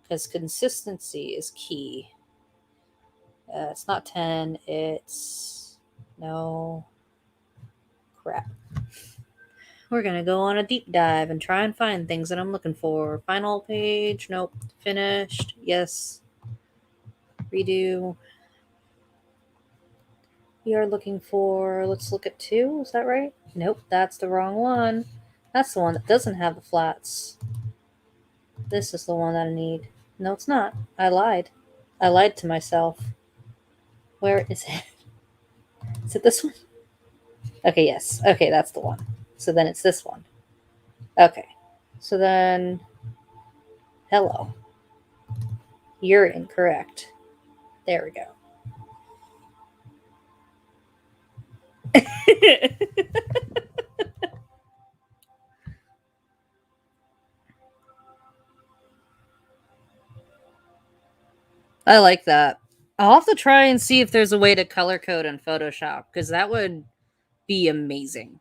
because consistency is key. It's not 10, it's no crap. We're gonna go on a deep dive and try and find things that I'm looking for. Final page, nope. Finished, yes. Redo. We are looking for, let's look at 2. Is that right? Nope, that's the wrong one. That's the one that doesn't have the flats. This is the one that I need. No, it's not. I lied. I lied to myself. Where is it? Is it this one? Okay, yes. Okay, that's the one. So then it's this one. Okay. So then, hello. You're incorrect. There we go. I like that. I'll have to try and see if there's a way to color code in Photoshop because that would be amazing.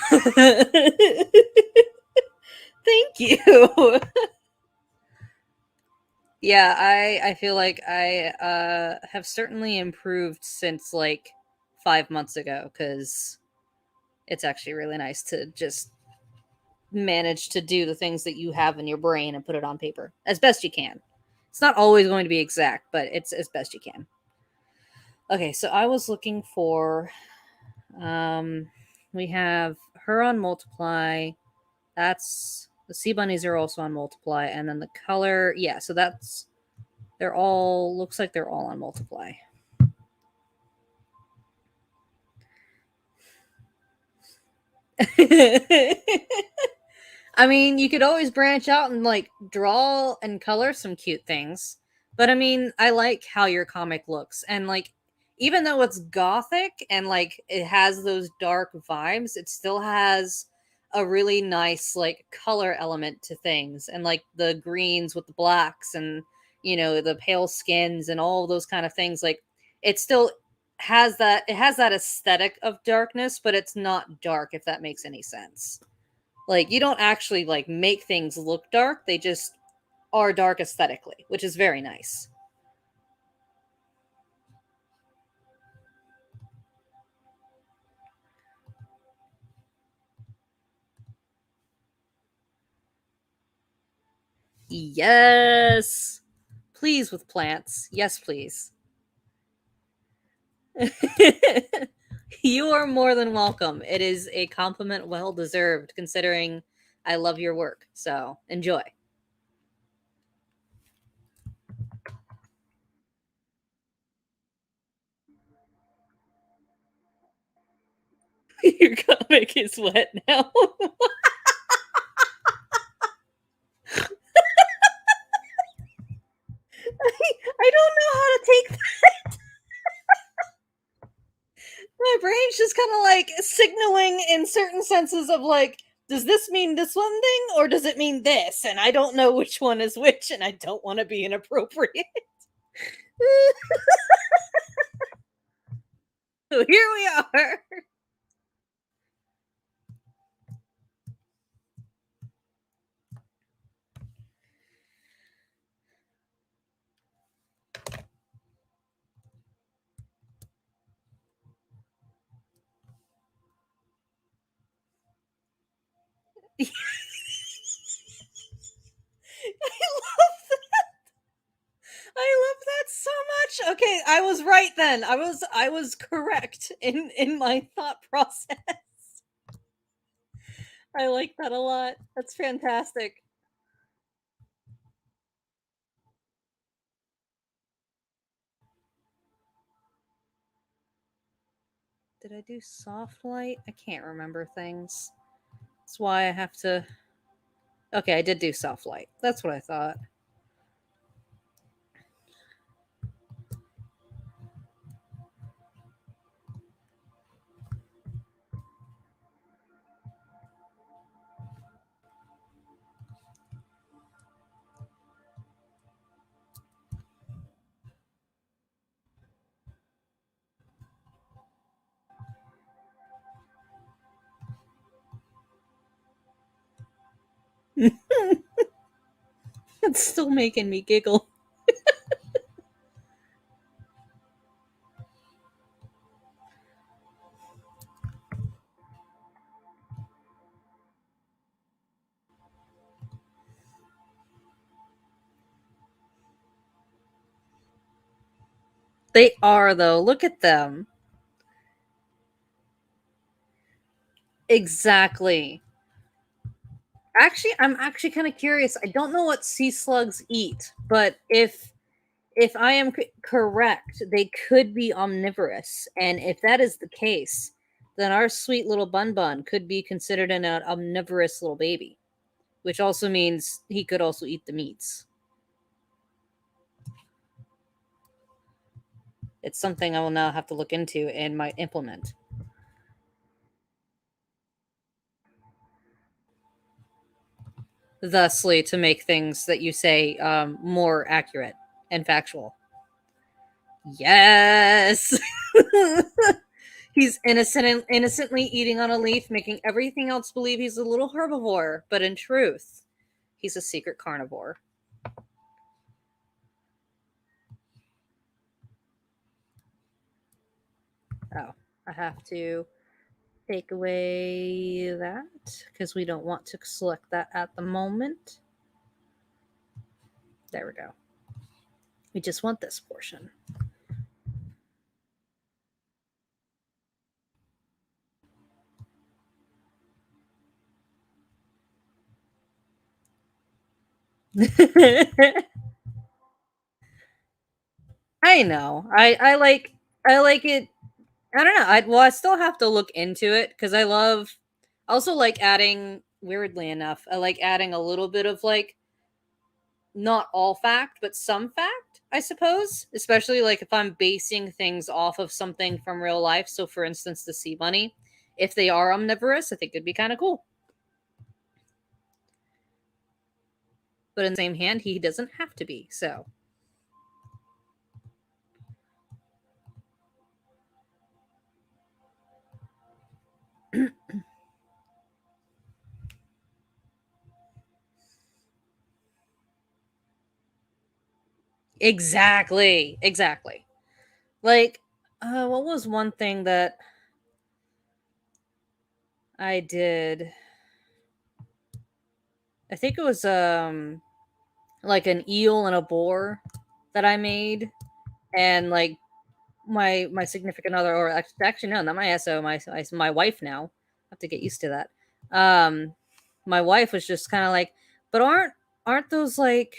Thank you. Yeah, I feel like I have certainly improved since like 5 months ago because it's actually really nice to just manage to do the things that you have in your brain and put it on paper as best you can. It's not always going to be exact, but it's as best you can. Okay, so I was looking for um we have her on multiply. That's the sea bunnies are also on multiply and then the color, yeah, so that's they're all looks like they're all on multiply. I mean, you could always branch out and like draw and color some cute things. But I mean, I like how your comic looks. And like, even though it's gothic and like it has those dark vibes, it still has a really nice like color element to things. And like the greens with the blacks and, the pale skins and all those kind of things. Like, it still it has that aesthetic of darkness, but it's not dark, if that makes any sense. Like, you don't actually like make things look dark. They just are dark aesthetically, which is very nice. Yes. Please with plants. Yes, please. You are more than welcome. It is a compliment well deserved considering I love your work. So, enjoy. Your comic is wet now. I don't know how to take my brain's just kind of like signaling in certain senses of like, does this mean this one thing or does it mean this? And I don't know which one is which, and I don't want to be inappropriate. So here we are. I love I love that so much. Okay, I was right then. I was correct in my thought process. I like that a lot. That's fantastic. Did I do soft light? I can't remember things. That's why I have to. Okay, I did do soft light. That's what I thought. It's still making me giggle. They are though. Look at them. Exactly. Actually, I'm actually kind of curious. I don't know what sea slugs eat, but if I am correct, they could be omnivorous. And if that is the case, then our sweet little Bun Bun could be considered an omnivorous little baby, which also means he could also eat the meats. It's something I will now have to look into and might implement. Thusly, to make things that you say more accurate and factual. Yes. He's innocently eating on a leaf, making everything else believe he's a little herbivore, but in truth, he's a secret carnivore. Oh, I have to take away that because we don't want to select that at the moment. There we go. We just want this portion. I know. I like it. I don't know. I still have to look into it because I love. I also like adding. Weirdly enough, I like adding a little bit of like not all fact, but some fact, I suppose. Especially like if I'm basing things off of something from real life. So, for instance, the sea bunny, if they are omnivorous, I think it'd be kind of cool. But in the same hand, he doesn't have to be. So, exactly, exactly. Like, what was one thing that I did? I think it was like an eel and a boar that I made, and like my significant other, or actually no, not my SO, my wife now. I have to get used to that. My wife was just kind of like, but aren't those like?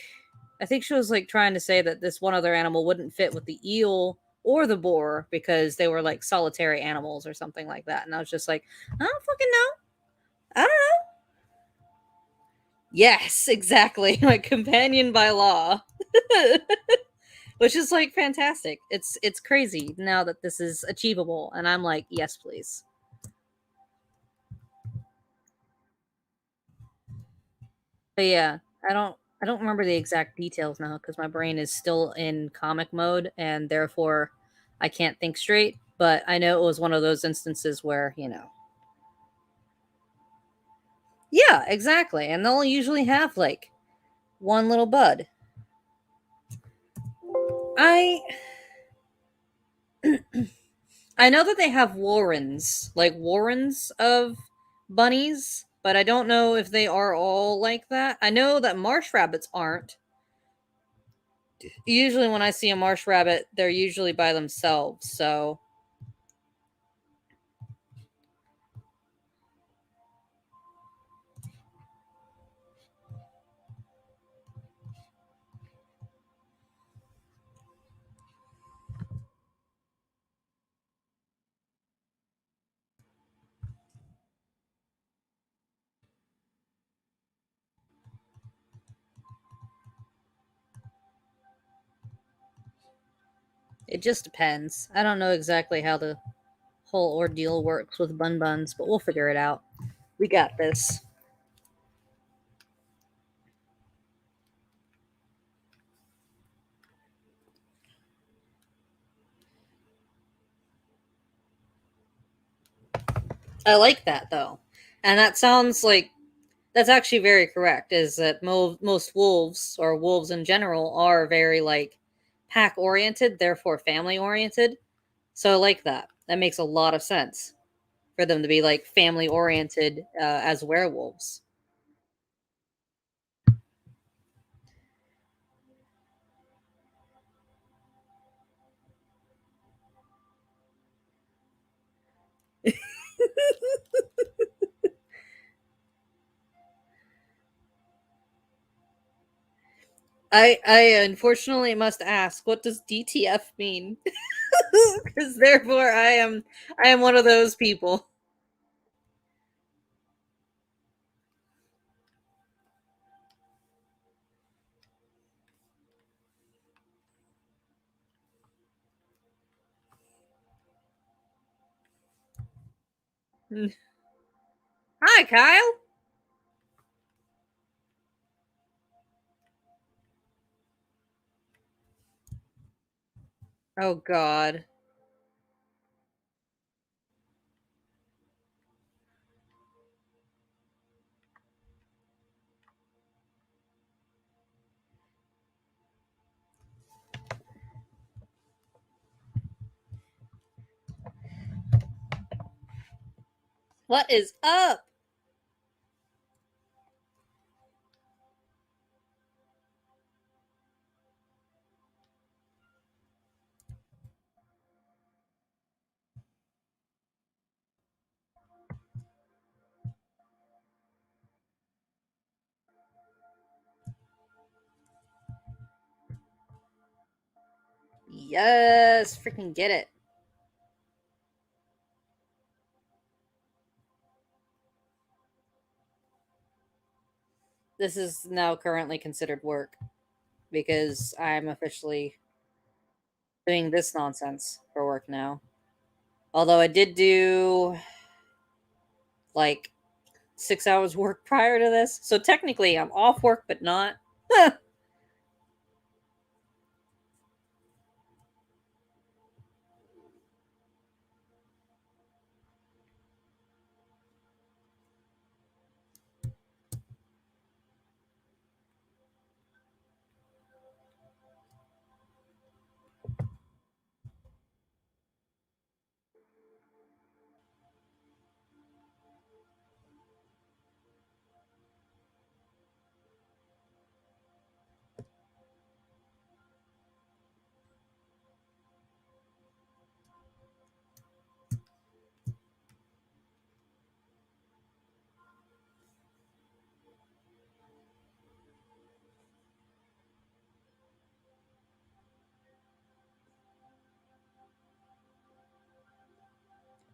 I think she was like trying to say that this one other animal wouldn't fit with the eel or the boar because they were like solitary animals or something like that. And I was just like, I don't fucking know. I don't know. Yes, exactly. My companion by law. Which is like fantastic. It's crazy now that this is achievable and I'm like, yes, please. But yeah, I don't remember the exact details now cuz my brain is still in comic mode and therefore I can't think straight, but I know it was one of those instances where, you know. Yeah, exactly. And they'll usually have like one little bud. I I know that they have warrens, like warrens of bunnies, but I don't know if they are all like that. I know that marsh rabbits aren't. Usually, when I see a marsh rabbit, they're usually by themselves. So it just depends. I don't know exactly how the whole ordeal works with bun buns, but we'll figure it out. We got this. I like that though. And that sounds like that's actually very correct. Is that most wolves or wolves in general are very like pack oriented, therefore family oriented. So I like that. That makes a lot of sense for them to be like family oriented as werewolves. I unfortunately must ask, what does DTF mean? Because therefore I am one of those people. Hi, Kyle. Oh God. What is up? Yes, freaking get it. This is now currently considered work because I'm officially doing this nonsense for work now. Although I did do like 6 hours work prior to this. So technically I'm off work, but not.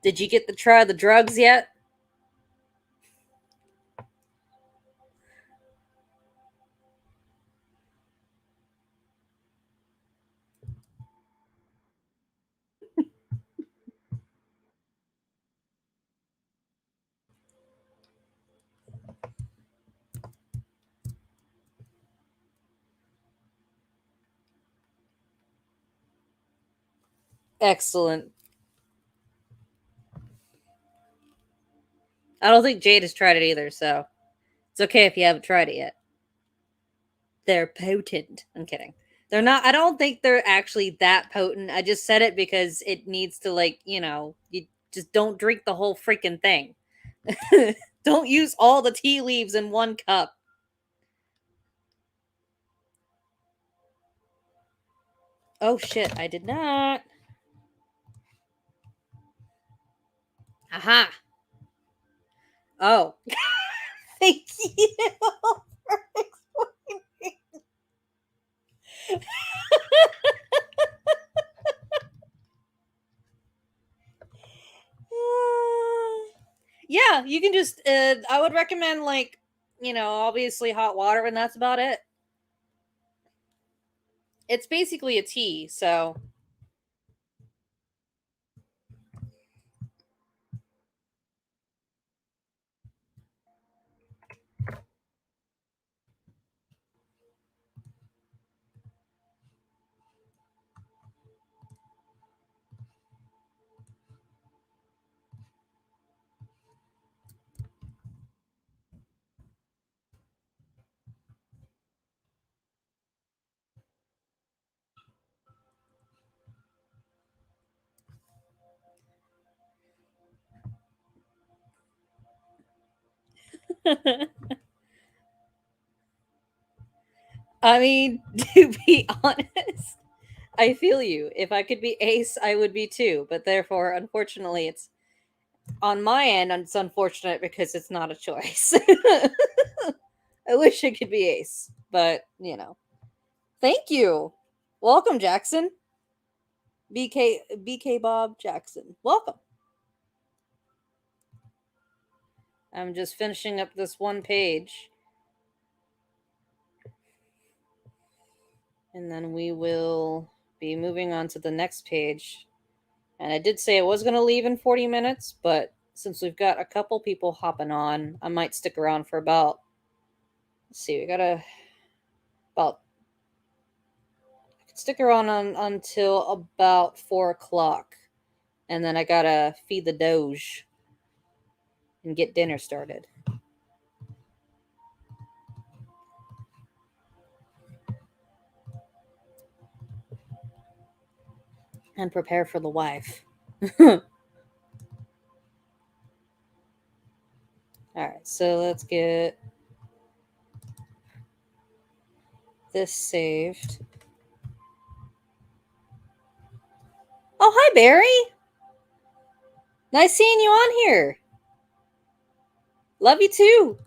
Did you get to try the drugs yet? Excellent. I don't think Jade has tried it either, so it's okay if you haven't tried it yet. They're potent. I'm kidding. They're not. I don't think they're actually that potent. I just said it because it needs to, like, you just don't drink the whole freaking thing. Don't use all the tea leaves in one cup. Oh shit, I did not. Aha. Oh. Thank you. Yeah, you can just I would recommend, like, obviously hot water, and that's about it. It's basically a tea, so I mean, to be honest, I feel you. If I could be Ace, I would be too. But therefore, unfortunately, it's on my end, it's unfortunate because it's not a choice. I wish it could be ace, but you know. Thank you. Welcome, Jackson. BK Bob Jackson. Welcome. I'm just finishing up this one page. And then we will be moving on to the next page. And I did say I was going to leave in 40 minutes, but since we've got a couple people hopping on, I might stick around for about, let's see, we got about, I could stick around until about 4 o'clock. And then I got to feed the Doge and get dinner started. And prepare for the wife. All right, so let's get this saved. Oh, hi, Barry. Nice seeing you on here. Love you too.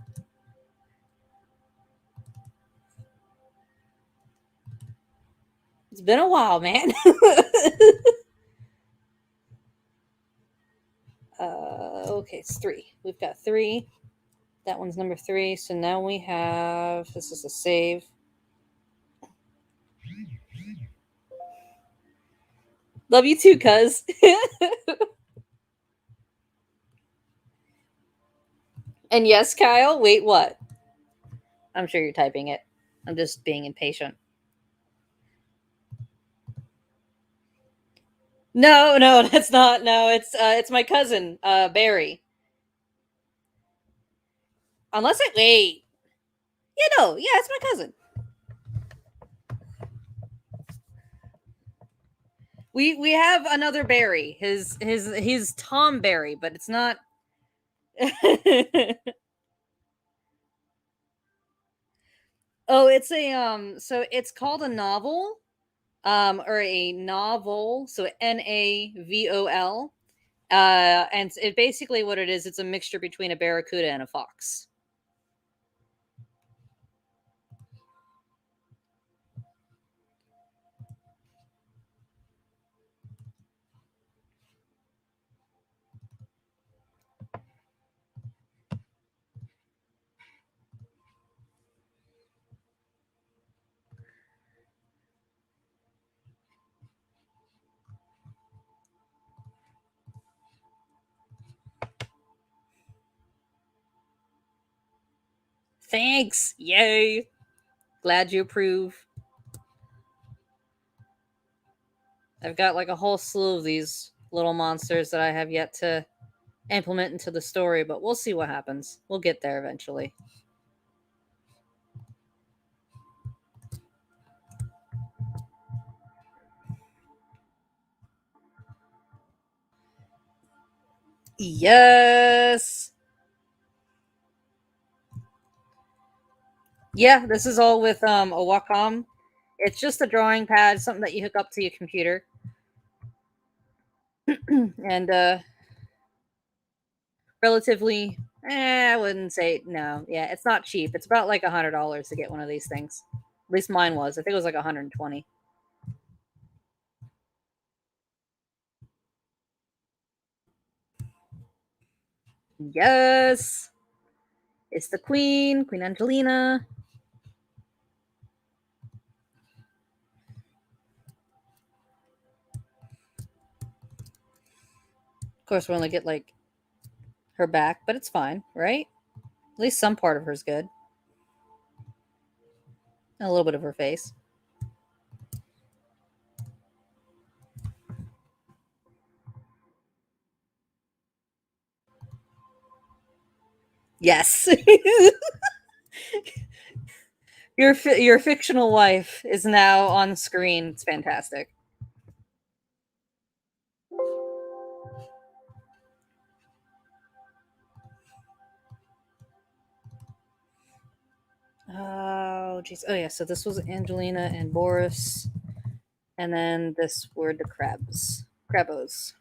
It's been a while, man. Okay, it's 3. We've got 3. That one's number 3. So now we have, this is a save. Love you too, cuz. And yes, Kyle, wait, what? I'm sure you're typing it. I'm just being impatient. No, that's not. No, it's my cousin, Barry. Unless I wait. Yeah, no, yeah, it's my cousin. We have another Barry. He's Tom Barry, but it's not. Oh, it's a so it's called a novel, or a novel, so NAVOL. And it basically what it is, it's a mixture between a barracuda and a fox. Thanks. Yay. Glad you approve. I've got like a whole slew of these little monsters that I have yet to implement into the story, but we'll see what happens. We'll get there eventually. Yes. Yeah, this is all with a Wacom. It's just a drawing pad, something that you hook up to your computer. And relatively, I wouldn't say no. Yeah, it's not cheap. It's about like $100 to get one of these things. At least mine was. I think it was like 120. Yes, it's the Queen, Queen Angelina. Of course, we only get like her back, but it's fine, right? At least some part of her's good. And a little bit of her face. Yes. Your fictional wife is now on screen. It's fantastic. Oh, jeez. Oh, yeah. So this was Angelina and Boris. And then this were the crabs. Crabos.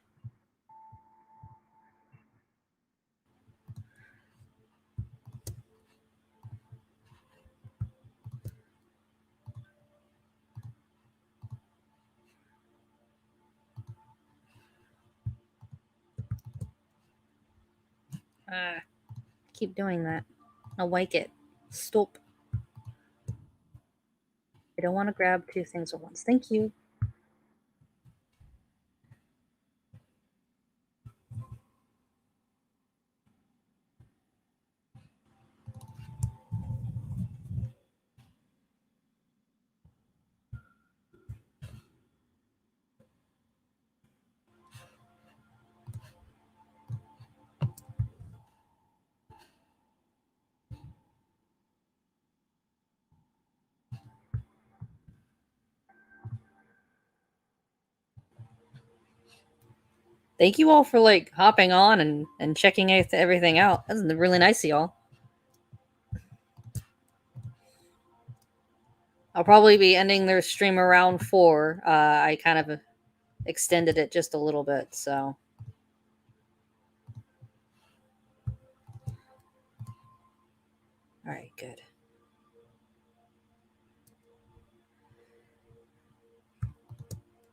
Keep doing that. I'll like it. Stop. I don't want to grab two things at once. Thank you. Thank you all for like hopping on and checking everything out. That's really nice of y'all. I'll probably be ending their stream around 4. I kind of extended it just a little bit, so. All right, good.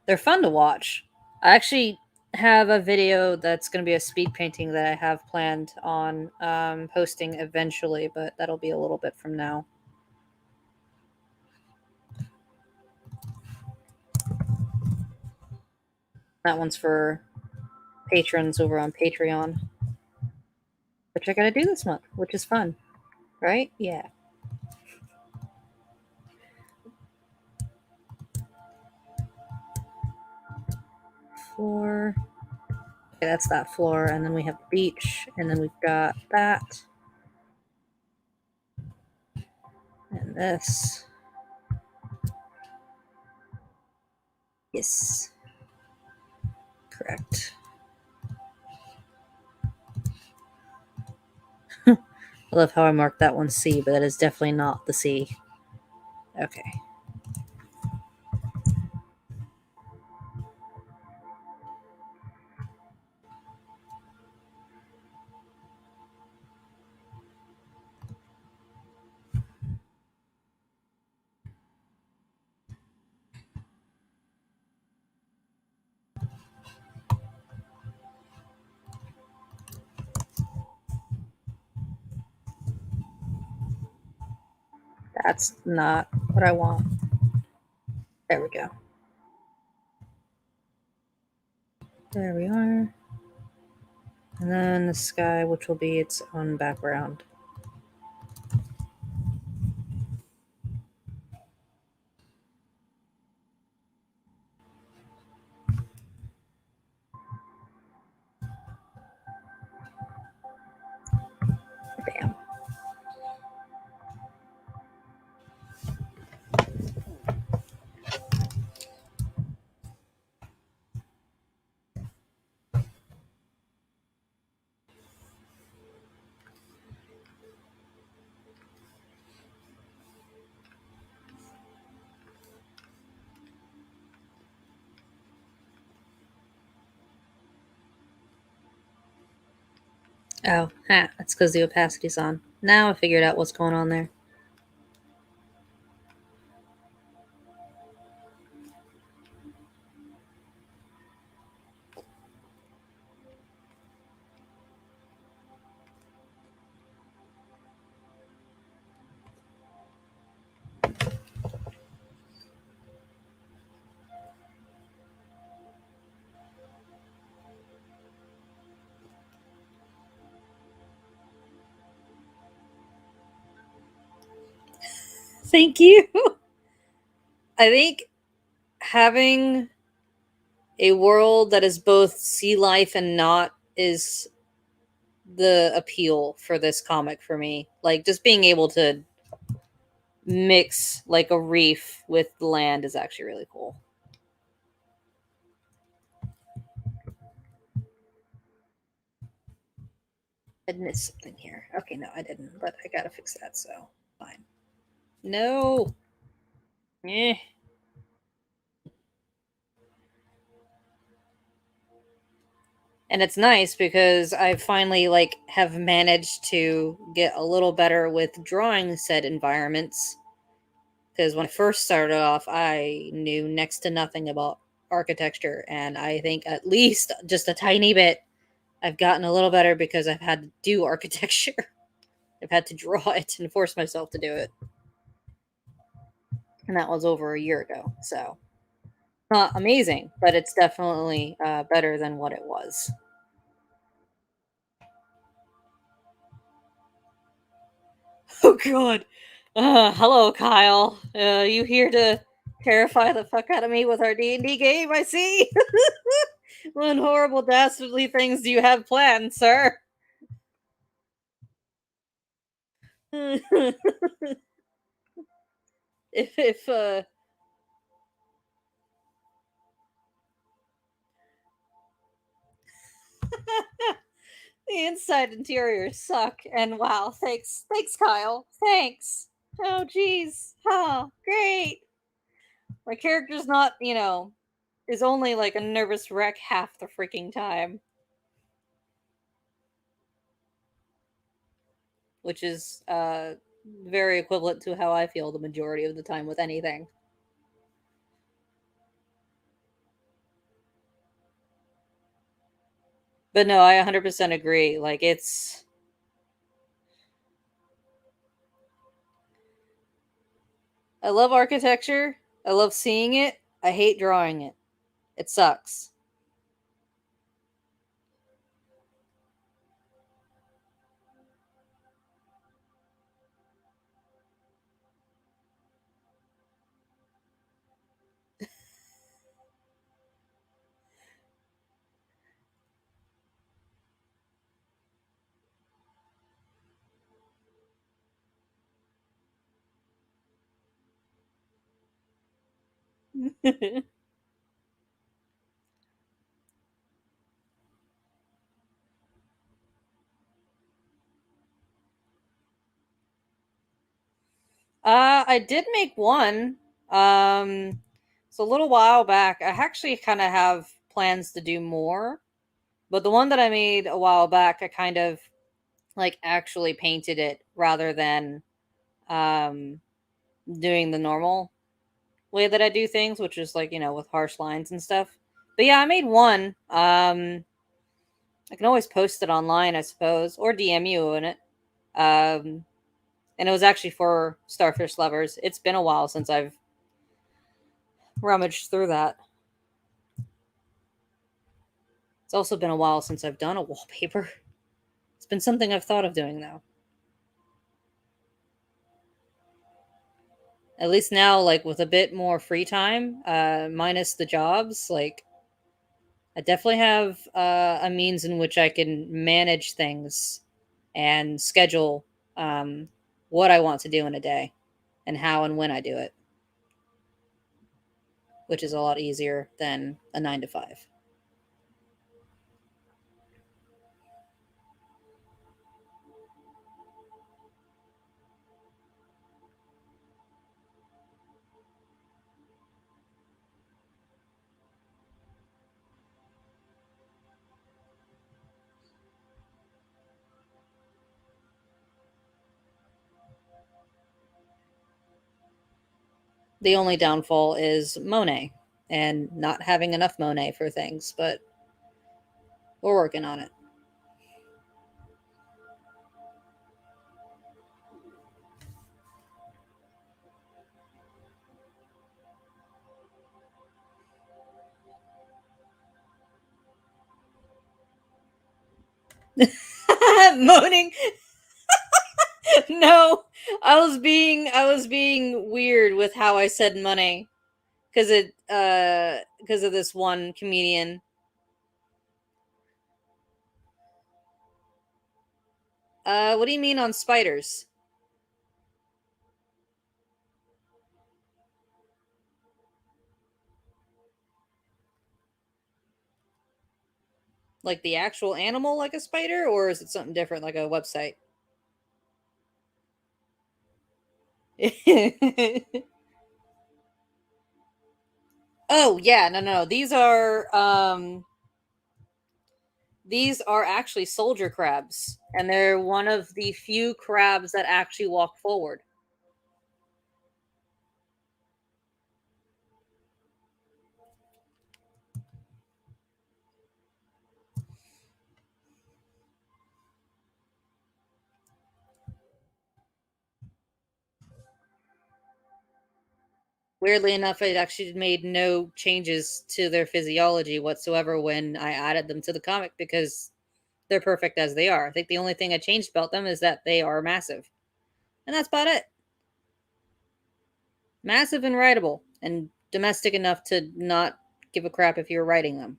They're fun to watch. I actually have a video that's going to be a speed painting that I have planned on posting eventually, but that'll be a little bit from now. That one's for patrons over on Patreon, which I got to do this month, which is fun, right? Yeah. Floor. Okay, that's that floor, and then we have the beach, and then we've got that. And this. Yes. Correct. I love how I marked that one C, but that is definitely not the C. Okay. That's not what I want. There we go. There we are. And then the sky, which will be its own background. Bam. Oh, that's because the opacity's on. Now I figured out what's going on there. Thank you. I think having a world that is both sea life and not is the appeal for this comic for me. Like, just being able to mix like a reef with the land is actually really cool. I missed something here. Okay, no, I didn't, but I gotta fix that, so fine. No. Eh. And it's nice because I finally like have managed to get a little better with drawing said environments. Because when I first started off, I knew next to nothing about architecture, and I think at least just a tiny bit I've gotten a little better because I've had to do architecture. I've had to draw it and force myself to do it. And that was over a year ago. So, not amazing, but it's definitely better than what it was. Oh, God. Hello, Kyle. You here to terrify the fuck out of me with our D&D game, I see? What horrible, dastardly things do you have planned, sir? if the inside interiors suck, and wow, thanks, Kyle, thanks. Oh, jeez, oh, great. My character's not, is only like a nervous wreck half the freaking time, which is very equivalent to how I feel the majority of the time with anything. But no, I 100% agree. Like, I love architecture. I love seeing it. I hate drawing it. It sucks. I did make one. So a little while back. I actually kind of have plans to do more, but the one that I made a while back, I kind of like actually painted it rather than um doing the normal way that I do things, which is like, with harsh lines and stuff. But yeah, I made one. I can always post it online, I suppose, or DM you in it. Um, and it was actually for Starfish lovers. It's been a while since I've rummaged through that. It's also been a while since I've done a wallpaper. It's been something I've thought of doing though. At least now, like with a bit more free time, minus the jobs, like I definitely have a means in which I can manage things and schedule um, what I want to do in a day and how and when I do it, which is a lot easier than a 9 to 5. The only downfall is Monet and not having enough Monet for things, but we're working on it. Moaning. No, I was being weird with how I said money because of this one comedian. What do you mean on spiders? Like the actual animal, like a spider, or is it something different, like a website? Oh yeah, no. These are actually soldier crabs, and they're one of the few crabs that actually walk forward. Weirdly enough, it actually made no changes to their physiology whatsoever when I added them to the comic because they're perfect as they are. I think the only thing I changed about them is that they are massive. And that's about it. Massive and rideable, and domestic enough to not give a crap if you're riding them.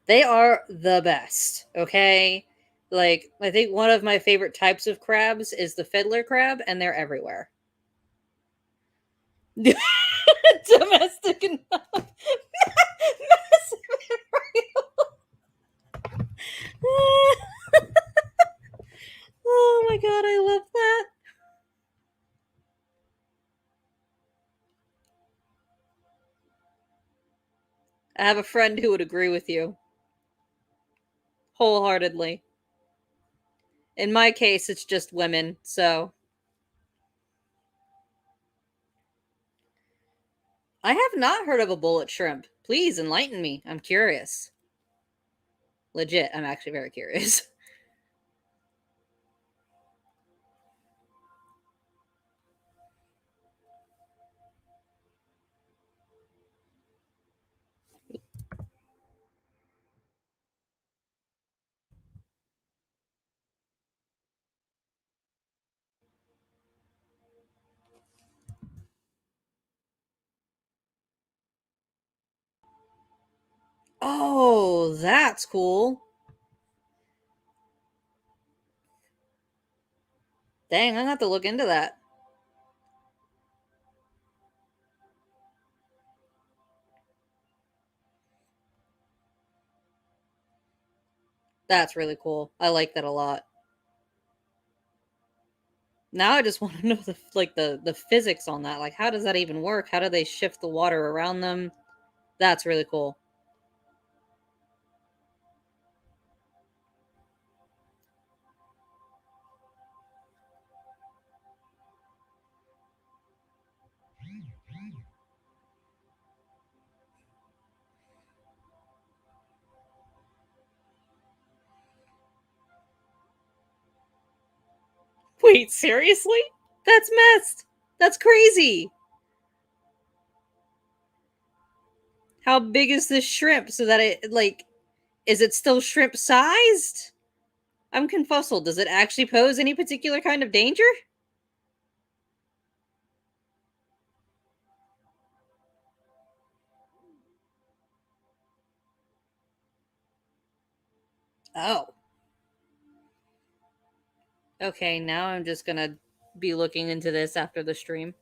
They are the best, okay? Like, I think one of my favorite types of crabs is the fiddler crab, and they're everywhere. Domestic enough. Massive oh my god, I love that. I have a friend who would agree with you wholeheartedly. In my case, it's just women, so I have not heard of a bullet shrimp. Please enlighten me. I'm curious. Legit, I'm actually very curious. Oh, that's cool. Dang, I'm gonna have to look into that. That's really cool. I like that a lot. Now I just want to know the physics on that. Like, how does that even work? How do they shift the water around them? That's really cool. Wait, seriously? That's messed. That's crazy. How big is this shrimp so that it like is it still shrimp sized? I'm confuzzled. Does it actually pose any particular kind of danger? Oh. Okay, now I'm just gonna be looking into this after the stream.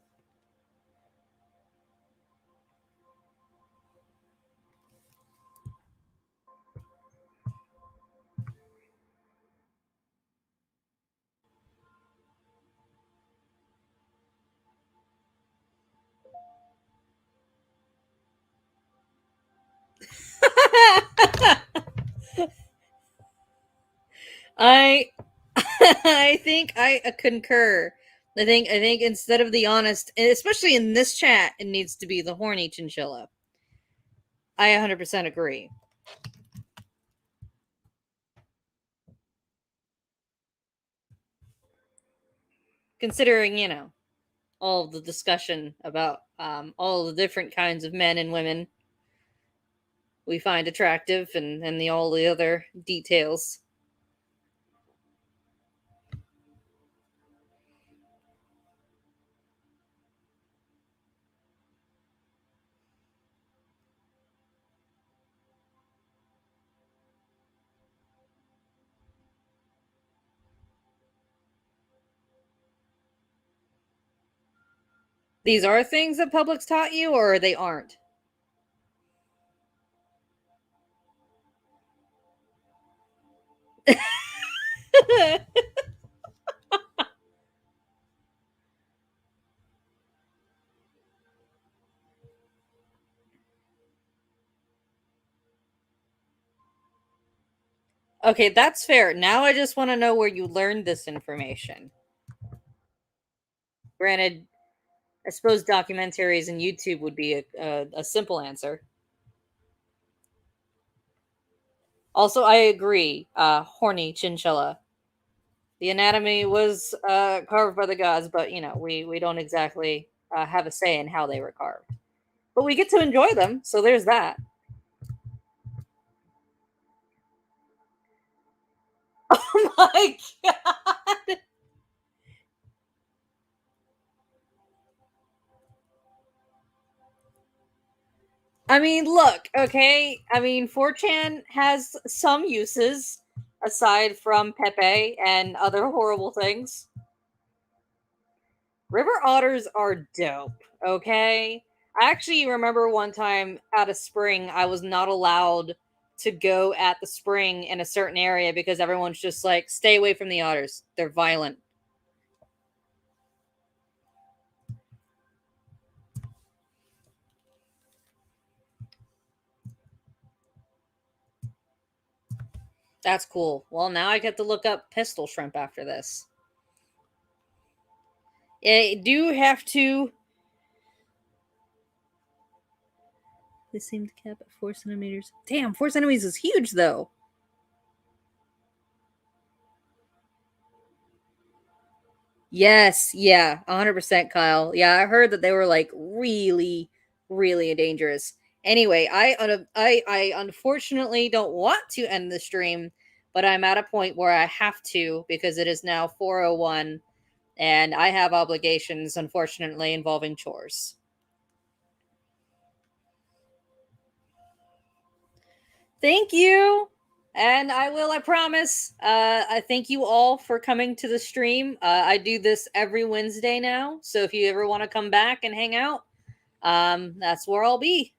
I I think I concur. I think instead of the honest, especially in this chat, it needs to be the horny chinchilla. I 100% agree. Considering, all the discussion about all the different kinds of men and women we find attractive and all the other details. These are things that Publix taught you, or they aren't? Okay, that's fair. Now I just want to know where you learned this information. Granted, I suppose documentaries and YouTube would be a simple answer. Also, I agree. Horny chinchilla. The anatomy was carved by the gods, but we don't exactly have a say in how they were carved. But we get to enjoy them, so there's that. Oh my god! I mean, look, okay. I mean, 4chan has some uses aside from Pepe and other horrible things. River otters are dope, okay? I actually remember one time at a spring, I was not allowed to go at the spring in a certain area because everyone's just like, stay away from the otters. They're violent. That's cool. Well, now I get to look up pistol shrimp after this. I do have to. They seem to cap at 4 centimeters. Damn, 4 centimeters is huge though. Yes, yeah, 100%, Kyle. Yeah, I heard that they were like really, really dangerous. Anyway, I unfortunately don't want to end the stream, but I'm at a point where I have to because it is now 4:01 and I have obligations, unfortunately, involving chores. Thank you. And I will, I promise. I thank you all for coming to the stream. I do this every Wednesday now. So if you ever want to come back and hang out, that's where I'll be.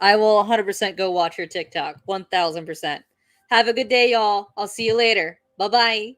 I will 100% go watch your TikTok. 1000%. Have a good day, y'all. I'll see you later. Bye bye.